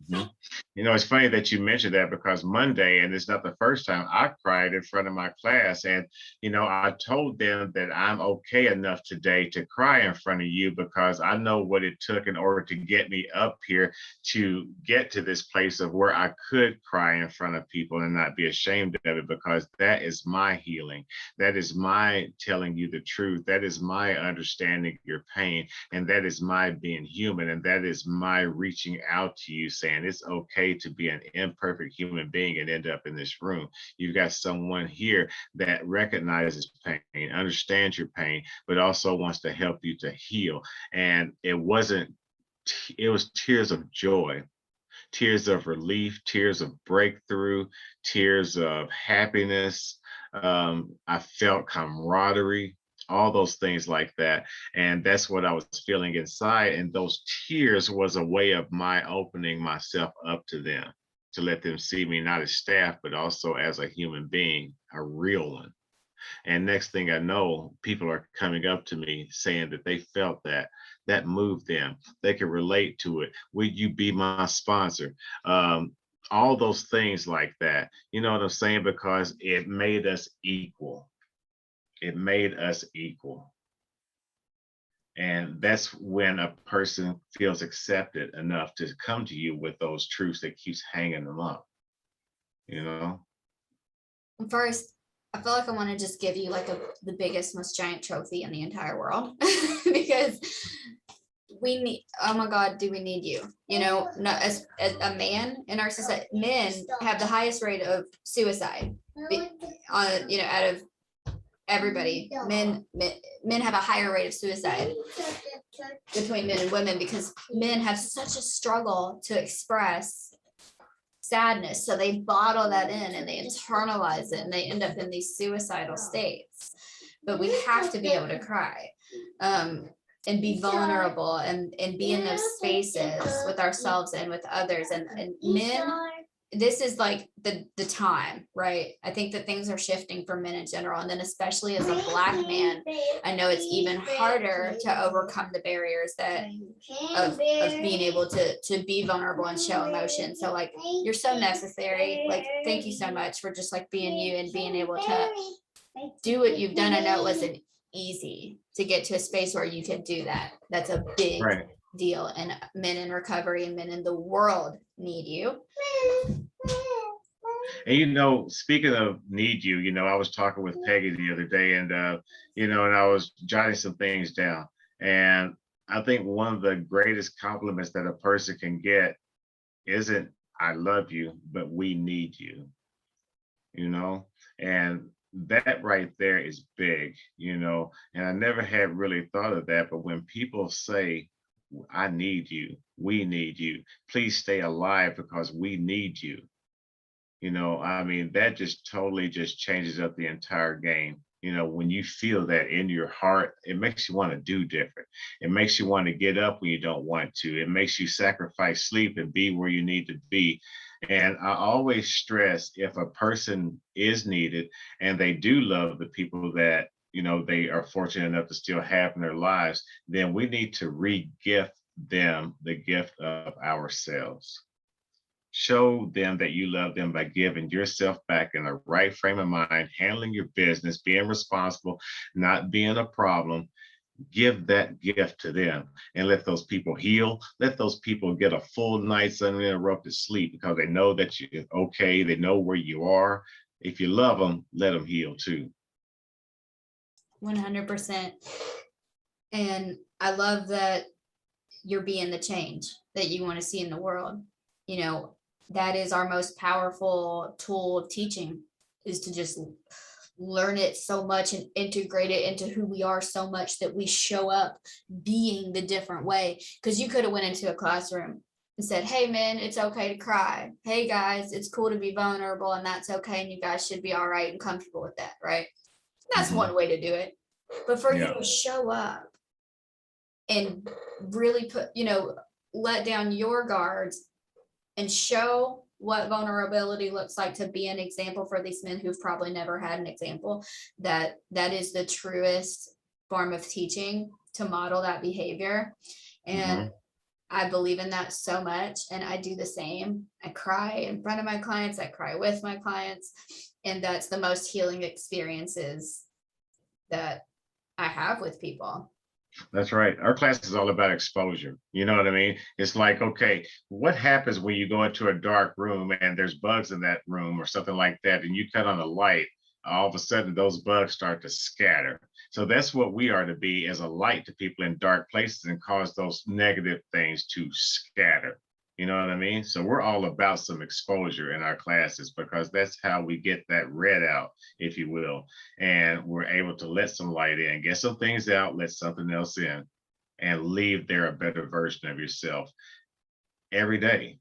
Mhm. You know, it's funny that you mentioned that because Monday, and it's not the first time, I cried in front of my class. And, you know, I told them that I'm okay enough today to cry in front of you because I know what it took in order to get me up here to get to this place of where I could cry in front of people and not be ashamed of it, because that is my healing. That is my telling you the truth. That is my understanding your pain. And that is my being human. And that is my reaching out to you saying it's okay to be an imperfect human being and end up in this room. You've got someone here that recognizes pain, understands your pain, but also wants to help you to heal. And it was tears of joy, tears of relief, tears of breakthrough, tears of happiness. I felt camaraderie, all those things like that. And that's what I was feeling inside. And those tears was a way of my opening myself up to them, to let them see me not as staff, but also as a human being, a real one. And next thing I know, people are coming up to me saying that they felt that moved them. They could relate to it. Would you be my sponsor? All those things like that. You know what I'm saying? Because it made us equal. It made us equal. And that's when a person feels accepted enough to come to you with those truths that keeps hanging them up, you know? First, I feel like I want to just give you like the biggest, most giant trophy in the entire world because we need, oh my God, do we need you? You know, not as a man in our society, men have the highest rate of suicide you know, out of everybody. Men have a higher rate of suicide between men and women because men have such a struggle to express sadness, so they bottle that in and they internalize it and they end up in these suicidal states. But we have to be able to cry and be vulnerable and be in those spaces with ourselves and with others. And men, this is like the time, right? I think that things are shifting for men in general. And then especially as a Black man, I know it's even harder to overcome the barriers that of being able to be vulnerable and show emotion. So like, you're so necessary. Like, thank you so much for just like being you and being able to do what you've done. I know it wasn't easy to get to a space where you could do that. That's a big deal. And men in recovery and men in the world need you. And, you know, speaking of need you, you know, I was talking with Peggy the other day and, you know, and I was jotting some things down. And I think one of the greatest compliments that a person can get isn't I love you, but we need you know, and that right there is big, you know, and I never had really thought of that. But when people say, I need you, we need you, please stay alive because we need you. You know, I mean, that just totally just changes up the entire game. You know, when you feel that in your heart, it makes you want to do different. It makes you want to get up when you don't want to. It makes you sacrifice sleep and be where you need to be. And I always stress if a person is needed and they do love the people that, you know, they are fortunate enough to still have in their lives, then we need to re-gift them the gift of ourselves. Show them that you love them by giving yourself back in the right frame of mind, handling your business, being responsible, not being a problem. Give that gift to them and let those people heal. Let those people get a full night's uninterrupted sleep because they know that you're okay. They know where you are. If you love them, let them heal too. 100%. And I love that you're being the change that you want to see in the world. You know, that is our most powerful tool of teaching, is to just learn it so much and integrate it into who we are so much that we show up being the different way. Because you could have went into a classroom and said, hey men, it's okay to cry. Hey guys, it's cool to be vulnerable and that's okay. And you guys should be all right and comfortable with that, right? That's one way to do it. But for you to show up and really put, let down your guards and show what vulnerability looks like, to be an example for these men who've probably never had an example, that is the truest form of teaching, to model that behavior. And I believe in that so much. And I do the same. I cry in front of my clients. I cry with my clients. And that's the most healing experiences that I have with people. That's right. Our class is all about exposure. You know what I mean? It's like, okay, what happens when you go into a dark room and there's bugs in that room or something like that, and you cut on a light, all of a sudden those bugs start to scatter. So that's what we are to be, as a light to people in dark places, and cause those negative things to scatter. You know what I mean? So we're all about some exposure in our classes, because that's how we get that red out, if you will. And we're able to let some light in, get some things out, let something else in, and leave there a better version of yourself every day.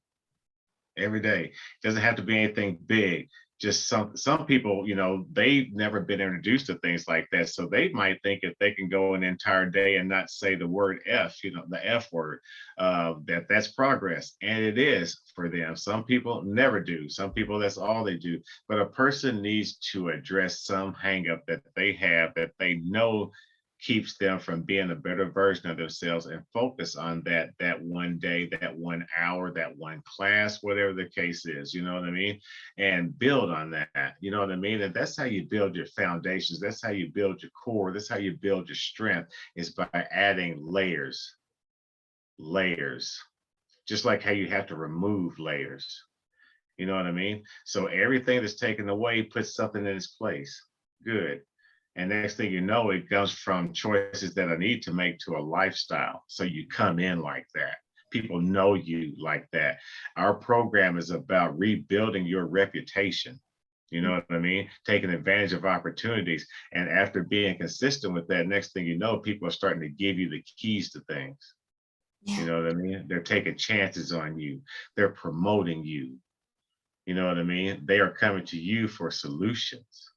Every day. It doesn't have to be anything big. Just some people, they've never been introduced to things like that. So they might think if they can go an entire day and not say the word F, the F word, that's progress. And it is for them. Some people never do. Some people, that's all they do. But a person needs to address some hang up that they have, that they know keeps them from being a better version of themselves, and focus on that one day, that 1 hour, that one class, whatever the case is, you know what I mean? And build on that, you know what I mean? And that's how you build your foundations. That's how you build your core. That's how you build your strength, is by adding layers, just like how you have to remove layers. You know what I mean? So everything that's taken away puts something in its place. Good. And next thing you know, it comes from choices that I need to make to a lifestyle. So you come in like that. People know you like that. Our program is about rebuilding your reputation. You know what I mean? Taking advantage of opportunities. And after being consistent with that, next thing you know, people are starting to give you the keys to things. You know what I mean? They're taking chances on you. They're promoting you. You know what I mean? They are coming to you for solutions,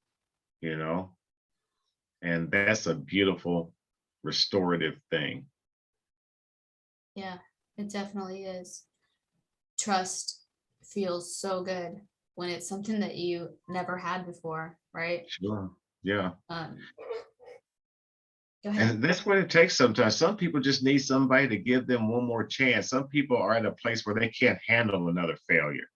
And that's a beautiful restorative thing. Yeah, it definitely is. Trust feels so good when it's something that you never had before, right? Sure. Yeah. Go ahead. And that's what it takes sometimes. Some people just need somebody to give them one more chance. Some people are at a place where they can't handle another failure.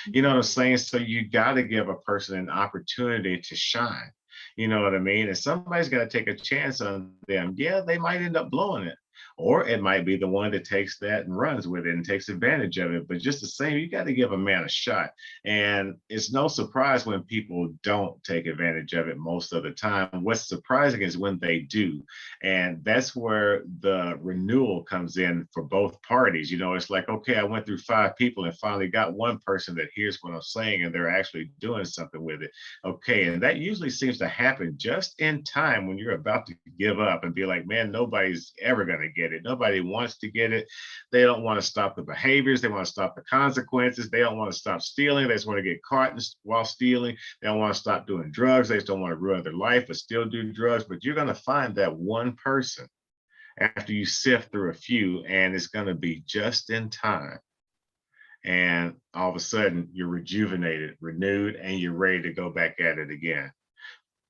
You know what I'm saying? So you got to give a person an opportunity to shine. You know what I mean? And somebody's got to take a chance on them. Yeah, they might end up blowing it. Or it might be the one that takes that and runs with it and takes advantage of it. But just the same, you got to give a man a shot. And it's no surprise when people don't take advantage of it most of the time. What's surprising is when they do. And that's where the renewal comes in for both parties. It's like, okay, I went through 5 people and finally got one person that hears what I'm saying and they're actually doing something with it. Okay, and that usually seems to happen just in time when you're about to give up and be like, man, nobody's ever going to get it. Nobody wants to get it. They don't want to stop the behaviors. They want to stop the consequences. They don't want to stop stealing. They just want to get caught while stealing. They don't want to stop doing drugs. They just don't want to ruin their life but still do drugs. But you're going to find that one person after you sift through a few, and it's going to be just in time. And all of a sudden you're rejuvenated, renewed, and you're ready to go back at it again.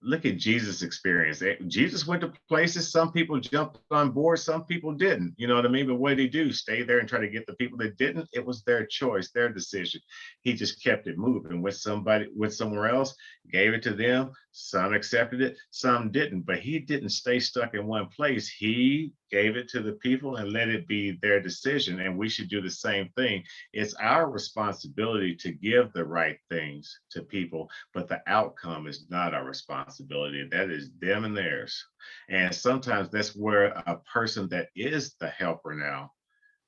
Look at Jesus' experience. Jesus went to places, some people jumped on board, some people didn't. You know what I mean? But what did he do? Stay there and try to get the people that didn't? It was their choice, their decision. He just kept it moving. Went somewhere else, gave it to them. Some accepted it, some didn't. But he didn't stay stuck in one place. He gave it to the people and let it be their decision. And we should do the same thing. It's our responsibility to give the right things to people, but the outcome is not our responsibility. That is them and theirs. And sometimes that's where a person that is the helper now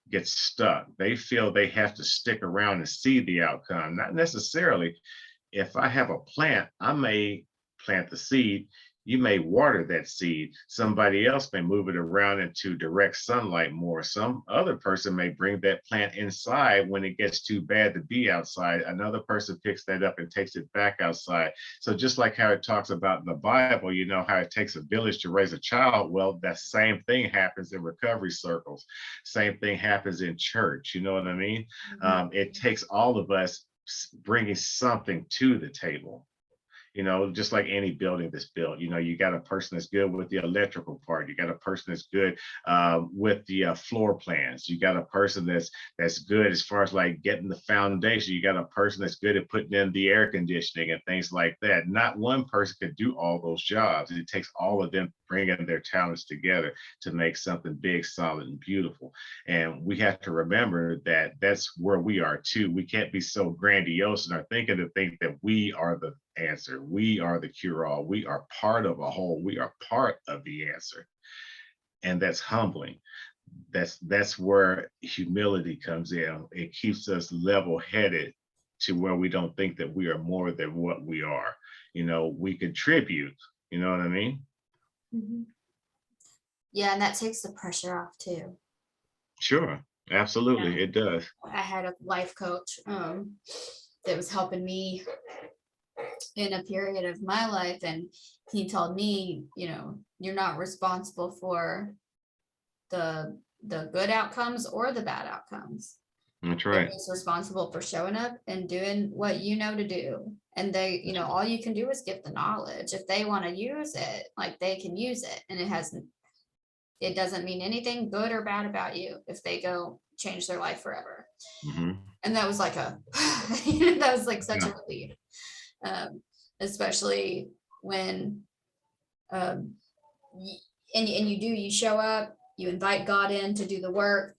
gets stuck. They feel they have to stick around and see the outcome. Not necessarily. If I have a plant, I may plant the seed. You may water that seed. Somebody else may move it around into direct sunlight more. Some other person may bring that plant inside when it gets too bad to be outside. Another person picks that up and takes it back outside. So just like how it talks about in the Bible, you know, how it takes a village to raise a child. Well, that same thing happens in recovery circles. Same thing happens in church. You know what I mean? It takes all of us bringing something to the table. You know, just like any building that's built, you know, you got a person that's good with the electrical part. You got a person that's good with the floor plans. You got a person that's good as far as like getting the foundation. You got a person that's good at putting in the air conditioning and things like that. Not one person could do all those jobs. It takes all of them bringing their talents together to make something big, solid, and beautiful. And we have to remember that that's where we are too. We can't be so grandiose in our thinking to think that we are the answer. We are the cure-all. We are part of a whole. We are part of the answer. And that's humbling. That's where humility comes in. It keeps us level-headed to where we don't think that we are more than what we are. You know, we contribute. You know what I mean? Mhm. Yeah, and that takes the pressure off too. Sure, absolutely, Yeah. it does. I had a life coach that was helping me in a period of my life, and he told me, you know, you're not responsible for the good outcomes or the bad outcomes. That's You're right. just responsible for showing up and doing what you know to do. And they, you know, all you can do is give the knowledge. If they want to use it, like they can use it, and it doesn't mean anything good or bad about you if they go change their life forever. Mhm. And that was like that was like such Yeah. a relief. Especially when you show up, you invite God in to do the work,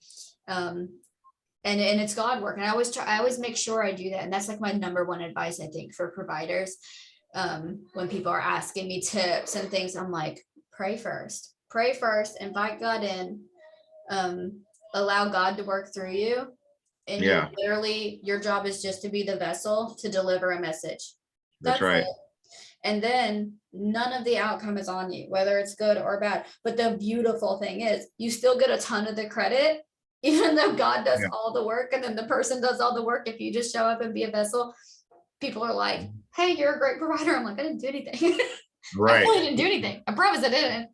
and it's God work. And I always make sure I do that. And that's like my number one advice, I think, for providers. When people are asking me tips and things, I'm like, pray first, invite God in, allow God to work through you. And you Yeah, literally, your job is just to be the vessel to deliver a message. that's That's right. it. And then none of the outcome is on you, whether it's good or bad. But the beautiful thing is you still get a ton of the credit, even though God does Yeah. all the work, and then the person does all the work. If you just show up and be a vessel, people are like, hey, you're a great provider. I'm like, I didn't do anything. I Right. really didn't do anything. I promise I didn't.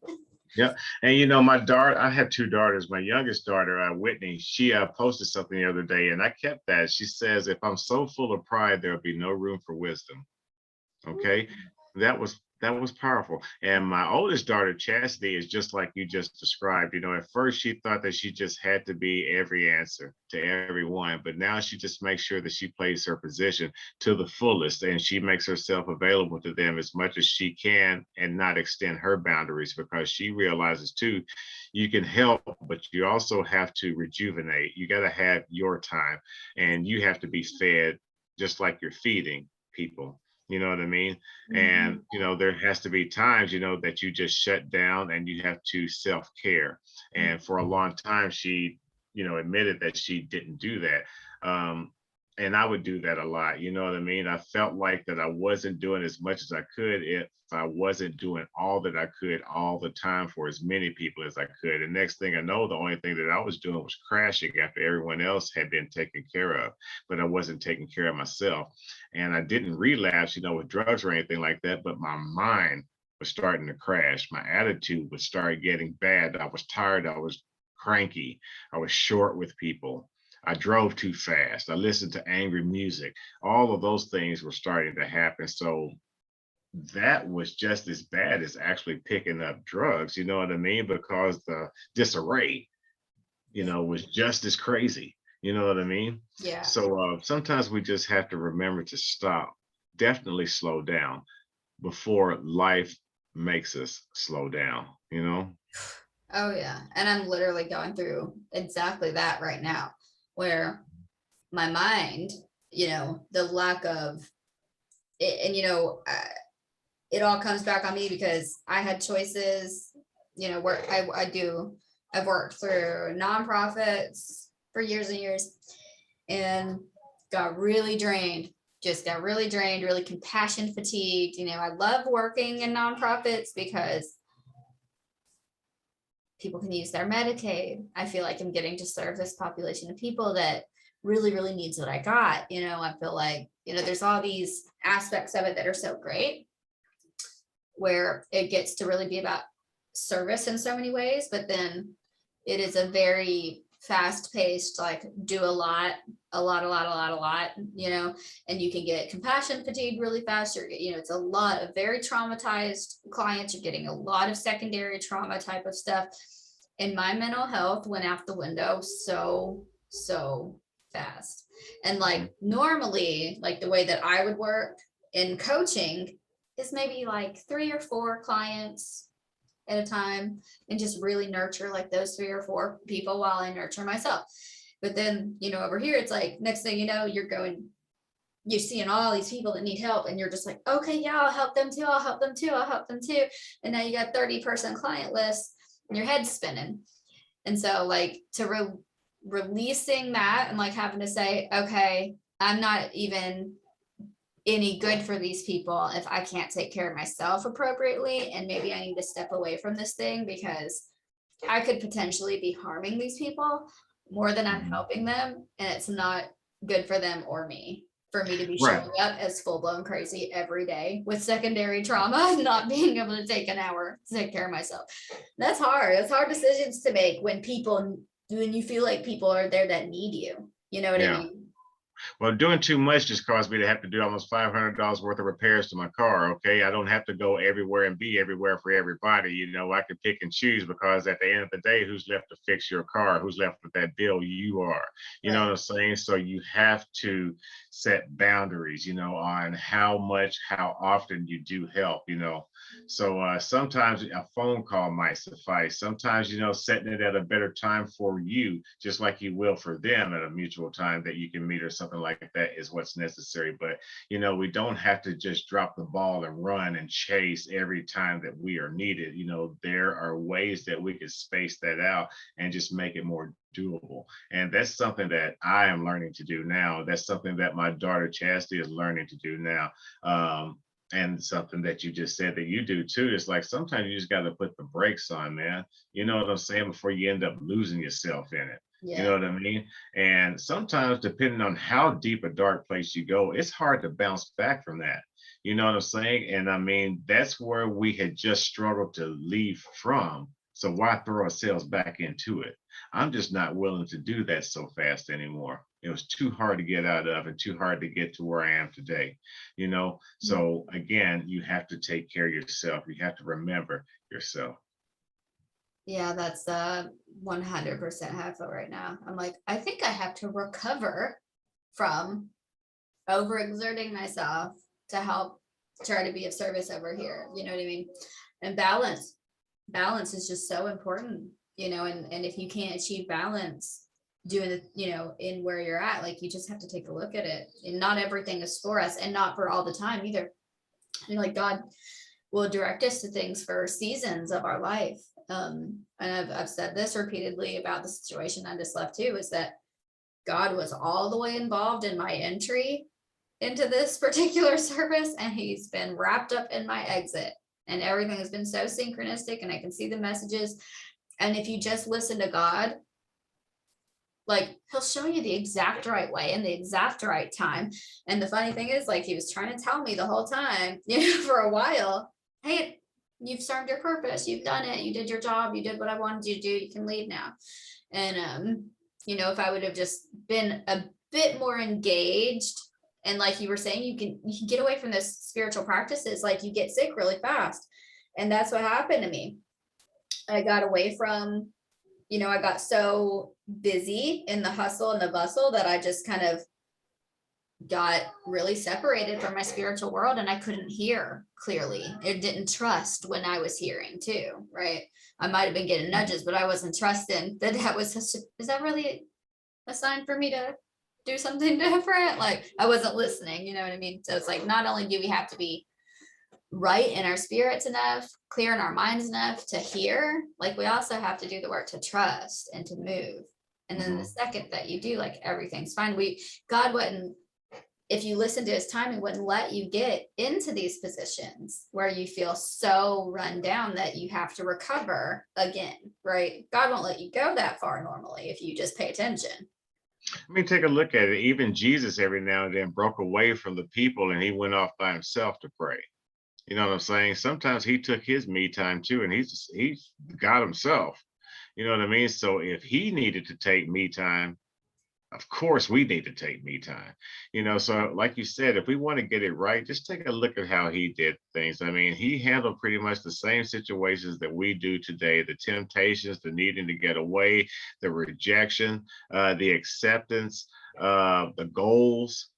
Yeah. And you know, my daughter, I have two daughters. My youngest daughter, Whitney, she posted something the other day, and I kept that. She says, if I'm so full of pride, there'll be no room for wisdom. Okay. That was powerful. And my oldest daughter, Chastity, is just like you just described. You know, at first she thought that she just had to be every answer to everyone, but now she just makes sure that she plays her position to the fullest, and she makes herself available to them as much as she can and not extend her boundaries, because she realizes too, you can help, but you also have to rejuvenate. You got to have your time, and you have to be fed just like you're feeding people. You know what I mean? And, you know, there has to be times, you know, that you just shut down and you have to self-care. And for a long time, she, you know, admitted that she didn't do that. And I would do that a lot. You know what I mean? I felt like that I wasn't doing as much as I could if I wasn't doing all that I could all the time for as many people as I could. And next thing I know, the only thing that I was doing was crashing after everyone else had been taken care of, but I wasn't taking care of myself. And I didn't relapse, you know, with drugs or anything like that, but my mind was starting to crash. My attitude would start getting bad. I was tired. I was cranky. I was short with people. I drove too fast. I listened to angry music. All of those things were starting to happen. So that was just as bad as actually picking up drugs, you know what I mean? Because the disarray, you know, was just as crazy. You know what I mean? Yeah. So sometimes we just have to remember to stop, definitely slow down before life makes us slow down, you know? Oh yeah. And I'm literally going through exactly that right now, where my mind, the lack of it, and it all comes back on me because I had choices, where I've worked through nonprofits for years and years and got really drained, really compassion fatigued. I love working in nonprofits because people can use their Medicaid. I feel like I'm getting to serve this population of people that really, really needs what I got. I feel like, there's all these aspects of it that are so great, where it gets to really be about service in so many ways, but then it is a very fast paced, like do a lot, and you can get compassion fatigue really fast. It's a lot of very traumatized clients. You're getting a lot of secondary trauma type of stuff. And my mental health went out the window so fast. And like normally, like the way that I would work in coaching is maybe like 3 or 4 clients at a time and just really nurture like those 3 or 4 people while I nurture myself. But then, over here, it's like next thing you know, you're seeing all these people that need help and you're just like, okay, yeah, I'll help them too. I'll help them too. I'll help them too. And now you got 30-person client list and your head's spinning. And so like releasing that and like having to say, okay, I'm not even any good for these people if I can't take care of myself appropriately. And maybe I need to step away from this thing because I could potentially be harming these people more than I'm helping them. And it's not good for them or me, for me to be showing up as full-blown crazy every day with secondary trauma, not being able to take an hour to take care of myself. That's hard. It's hard decisions to make when you feel like people are there that need you. You know what I mean? Well, doing too much just caused me to have to do almost $500 worth of repairs to my car. Okay. I don't have to go everywhere and be everywhere for everybody. I can pick and choose, because at the end of the day, who's left to fix your car? Who's left with that bill? You are. You know what I'm saying? So you have to set boundaries, on how much, how often you do help, So sometimes a phone call might suffice. Sometimes, setting it at a better time for you, just like you will for them at a mutual time that you can meet or something like that is what's necessary. But, we don't have to just drop the ball and run and chase every time that we are needed. There are ways that we can space that out and just make it more doable. And that's something that I am learning to do now. That's something that my daughter Chastity is learning to do now. And something that you just said that you do too, is like sometimes you just got to put the brakes on, man. You know what I'm saying? Before you end up losing yourself in it. You know what I mean? And sometimes, depending on how deep a dark place you go, it's hard to bounce back from that. You know what I'm saying? And I mean, that's where we had just struggled to leave from. So why throw ourselves back into it? I'm just not willing to do that so fast anymore. It was too hard to get out of and too hard to get to where I am today. So again, you have to take care of yourself. You have to remember yourself. Yeah, that's 100% how I feel right now. I'm like, I think I have to recover from overexerting myself to help try to be of service over here. You know what I mean? And balance is just so important, and if you can't achieve balance doing it, in where you're at, like you just have to take a look at it. And not everything is for us, and not for all the time either. Like God will direct us to things for seasons of our life. And I've said this repeatedly about the situation I just left too, is that God was all the way involved in my entry into this particular service, and he's been wrapped up in my exit, and everything has been so synchronistic, and I can see the messages. And if you just listen to God, like he'll show you the exact right way and the exact right time. And the funny thing is, like, he was trying to tell me the whole time, for a while, hey, you've served your purpose, you've done it, you did your job, you did what I wanted you to do, you can leave now. And if I would have just been a bit more engaged, and like you were saying, you can get away from those spiritual practices, like you get sick really fast. And that's what happened to me. I got away from, I got so busy in the hustle and the bustle that I just kind of got really separated from my spiritual world, and I couldn't hear clearly. It didn't trust when I was hearing too, right? I might have been getting nudges, but I wasn't trusting that was is that really a sign for me to do something different? Like, I wasn't listening, you know what I mean? So it's like, not only do we have to be right in our spirits enough, clear in our minds enough to hear, like we also have to do the work to trust and to move. And then the second that you do, like, everything's fine. God wouldn't, if you listen to his timing, wouldn't let you get into these positions where you feel so run down that you have to recover again, right? God won't let you go that far normally if you just pay attention. I mean, take a look at it. Even Jesus every now and then broke away from the people and he went off by himself to pray. You know what I'm saying? Sometimes he took his me time too, and he's God himself. You know what I mean? So if he needed to take me time, of course we need to take me time. You know, so like you said, if we want to get it right, just take a look at how he did things. I mean, he handled pretty much the same situations that we do today: the temptations, the needing to get away, the rejection, the acceptance, the goals.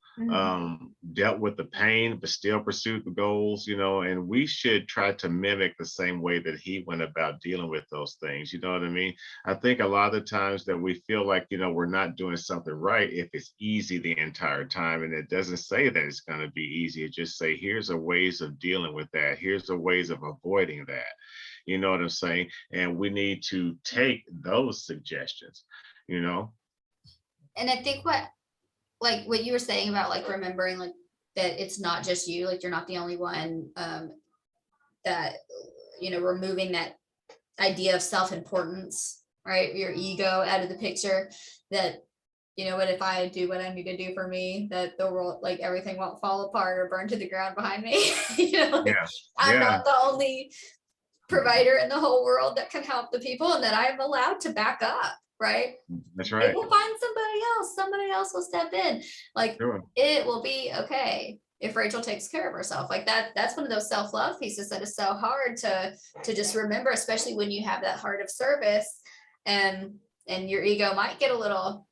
Dealt with the pain, but still pursued the goals, you know, and we should try to mimic the same way that he went about dealing with those things. You know what I mean? I think a lot of the times that we feel like, you know, we're not doing something right if it's easy the entire time. And it doesn't say that it's going to be easy. It just say, here's a ways of dealing with that. Here's the ways of avoiding that. You know what I'm saying? And we need to take those suggestions, you know? And I think what you were saying about, like, remembering, like, that it's not just you, like, you're not the only one, that, you know, removing that idea of self-importance, right? Your ego out of the picture, that, you know what, if I do what I need to do for me, that the world, like, everything won't fall apart or burn to the ground behind me. You know, like, Yeah. I'm Yeah. not the only provider in the whole world that can help the people, and that I'm allowed to back up, right? That's It right. will find somebody else will step in. Like, Sure. it will be okay if Rachel takes care of herself. Like, that's one of those self-love pieces that is so hard to just remember, especially when you have that heart of service, and your ego might get a little,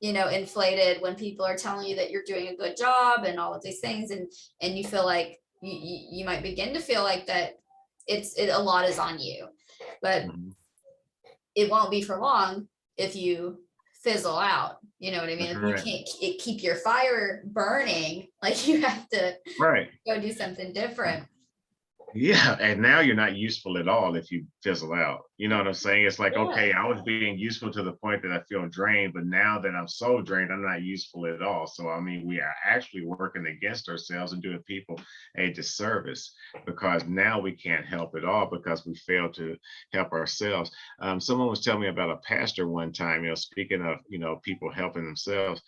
you know, inflated when people are telling you that you're doing a good job and all of these things, and you feel like you might begin to feel like that a lot is on you, but it won't be for long if you fizzle out. You know what I mean? That's If you right. can't keep your fire burning, like, you have to Right. go do something different. Yeah, and now you're not useful at all if you fizzle out. You know what I'm saying? It's like, Yeah. okay, I was being useful to the point that I feel drained, but now that I'm so drained, I'm not useful at all. So, I mean, we are actually working against ourselves and doing people a disservice, because now we can't help at all because we failed to help ourselves. Someone was telling me about a pastor one time, you know, speaking of, you know, people helping themselves.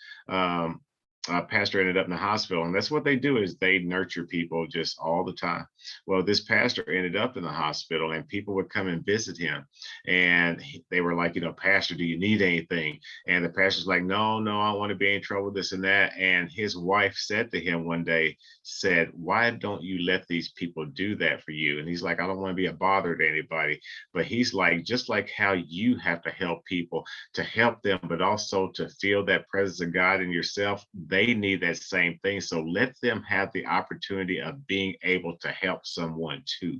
Pastor ended up in the hospital, and that's what they do, is they nurture people just all the time. Well, this pastor ended up in the hospital, and people would come and visit him, and they were like, you know, Pastor, do you need anything? And the pastor's like, no, I don't want to be in trouble, this and that. And his wife said to him one day, said, why don't you let these people do that for you? And he's like, I don't want to be a bother to anybody. But he's like, just like how you have to help people, to help them, but also to feel that presence of God in yourself, they need that same thing. So let them have the opportunity of being able to help someone too.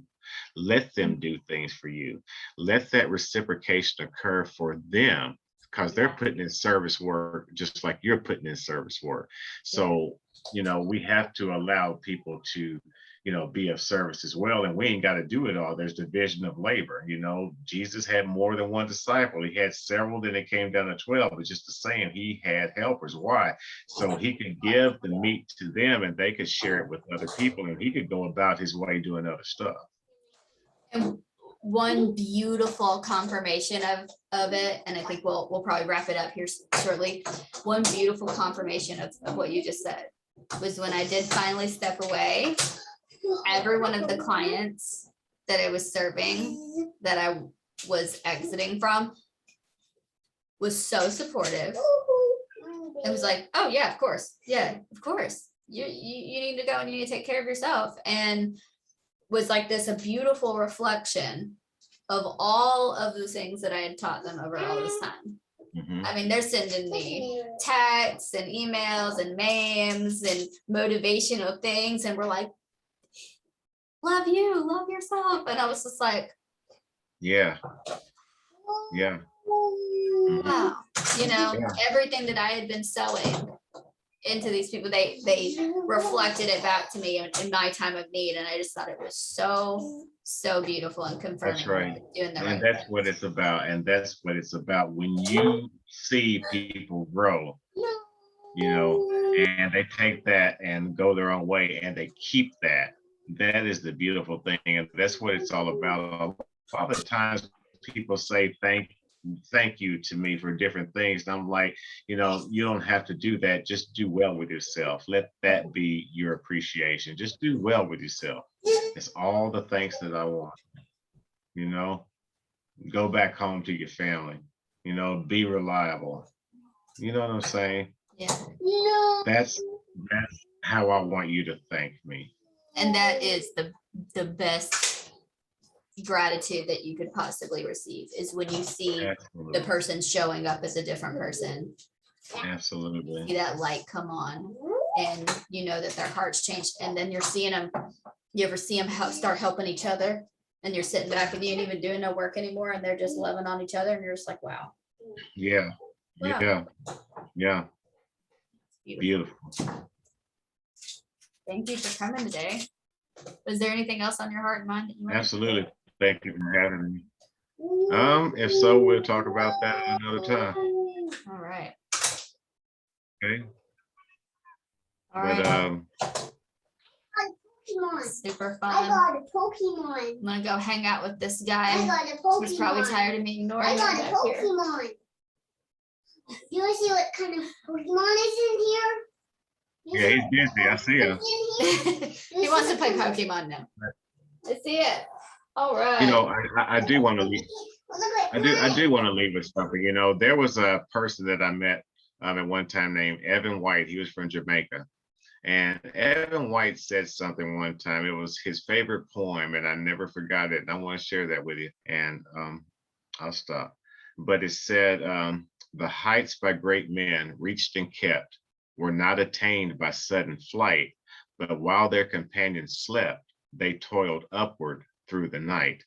Let them do things for you. Let that reciprocation occur for them, because they're putting in service work just like you're putting in service work. So, you know, we have to allow people to, you know, be of service as well. And we ain't got to do it all. There's division of labor. You know, Jesus had more than one disciple. He had several, then it came down to 12. But just the same, he had helpers. Why? So he could give the meat to them and they could share it with other people, and he could go about his way doing other stuff. And one beautiful confirmation of it, and I think we'll probably wrap it up here shortly. One beautiful confirmation of what you just said was when I did finally step away. Every one of the clients that I was serving, that I was exiting from, was so supportive. It was like, oh yeah, of course. Yeah, of course. You need to go and you need to take care of yourself. And was like this, a beautiful reflection of all of the things that I had taught them over all this time. Mhm. I mean, they're sending me texts and emails and memes and motivational things. And we're like, love you, love yourself. And I was just like, Yeah. Yeah. Mhm. wow, Yeah. everything that I had been sowing into these people, they reflected it back to me in my time of need. And I just thought it was so beautiful and confirming That's right. that I'm doing the And right that's thing. what it's about. And that's what it's about. When you see people grow, and they take that and go their own way and they keep that, that is the beautiful thing. And that's what it's all about. A lot of times people say thank you to me for different things. And I'm like, you don't have to do that. Just do well with yourself. Let that be your appreciation. Just do well with yourself. It's all the thanks that I want. You know, go back home to your family. Be reliable. You know what I'm saying? Yeah. That's how I want you to thank me. And that is the best gratitude that you could possibly receive, is when you see the Absolutely. person showing up as a different person. See Absolutely. that light come on, and you know that their hearts changed. And then you're seeing them. You ever see them start helping each other, and you're sitting back and you ain't even doing no work anymore, and they're just loving on each other, and you're just like, wow. Yeah. Wow. Yeah. Yeah. Beautiful. Beautiful. Thank you for coming today. Was there anything else on your heart and mind that you wanted to say? Absolutely. Thank you for having me. If so, we'll talk about that another time. All right. Okay. All But right. Pokemon. Super I fun. got a Pokemon. I'm gonna go hang out with this I guy. got a Pokemon. He's probably tired of me ignoring I him got a back here. Pokemon. You want to see what kind of Pokemon is in here? yeah, he's busy. I see him. He wants to play Pokemon now. I see it. All right. I do want to leave. I do want to leave with something. There was a person that I met at one time named Evan White. He was from Jamaica. And Evan White said something one time. It was his favorite poem, and I never forgot it. And I want to share that with you. And I'll stop. But it said, the heights by great men reached and kept were not attained by sudden flight, but while their companions slept, they toiled upward through the night.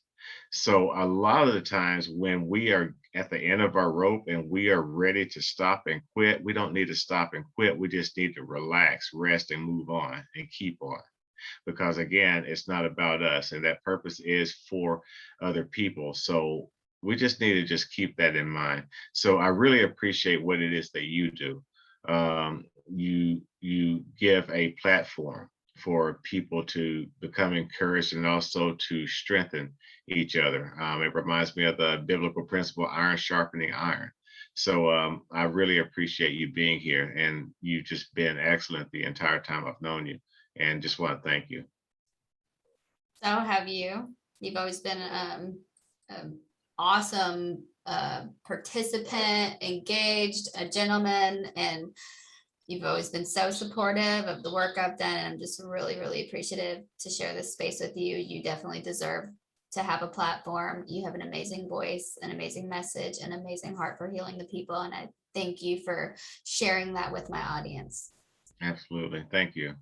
So a lot of the times when we are at the end of our rope and we are ready to stop and quit, we don't need to stop and quit. We just need to relax, rest, and move on and keep on. Because again, it's not about us, and that purpose is for other people. So we just need to just keep that in mind. So I really appreciate what it is that you do. You give a platform for people to become encouraged and also to strengthen each other. It reminds me of the biblical principle, iron sharpening iron. So I really appreciate you being here, and you've just been excellent the entire time I've known you, and just want to thank you. So have you. You've always been awesome participant, engaged, a gentleman, and you've always been so supportive of the work I've done. I'm just really, really appreciative to share this space with you. You definitely deserve to have a platform. You have an amazing voice, an amazing message, an amazing heart for healing the people. And I thank you for sharing that with my audience. Absolutely. Thank you.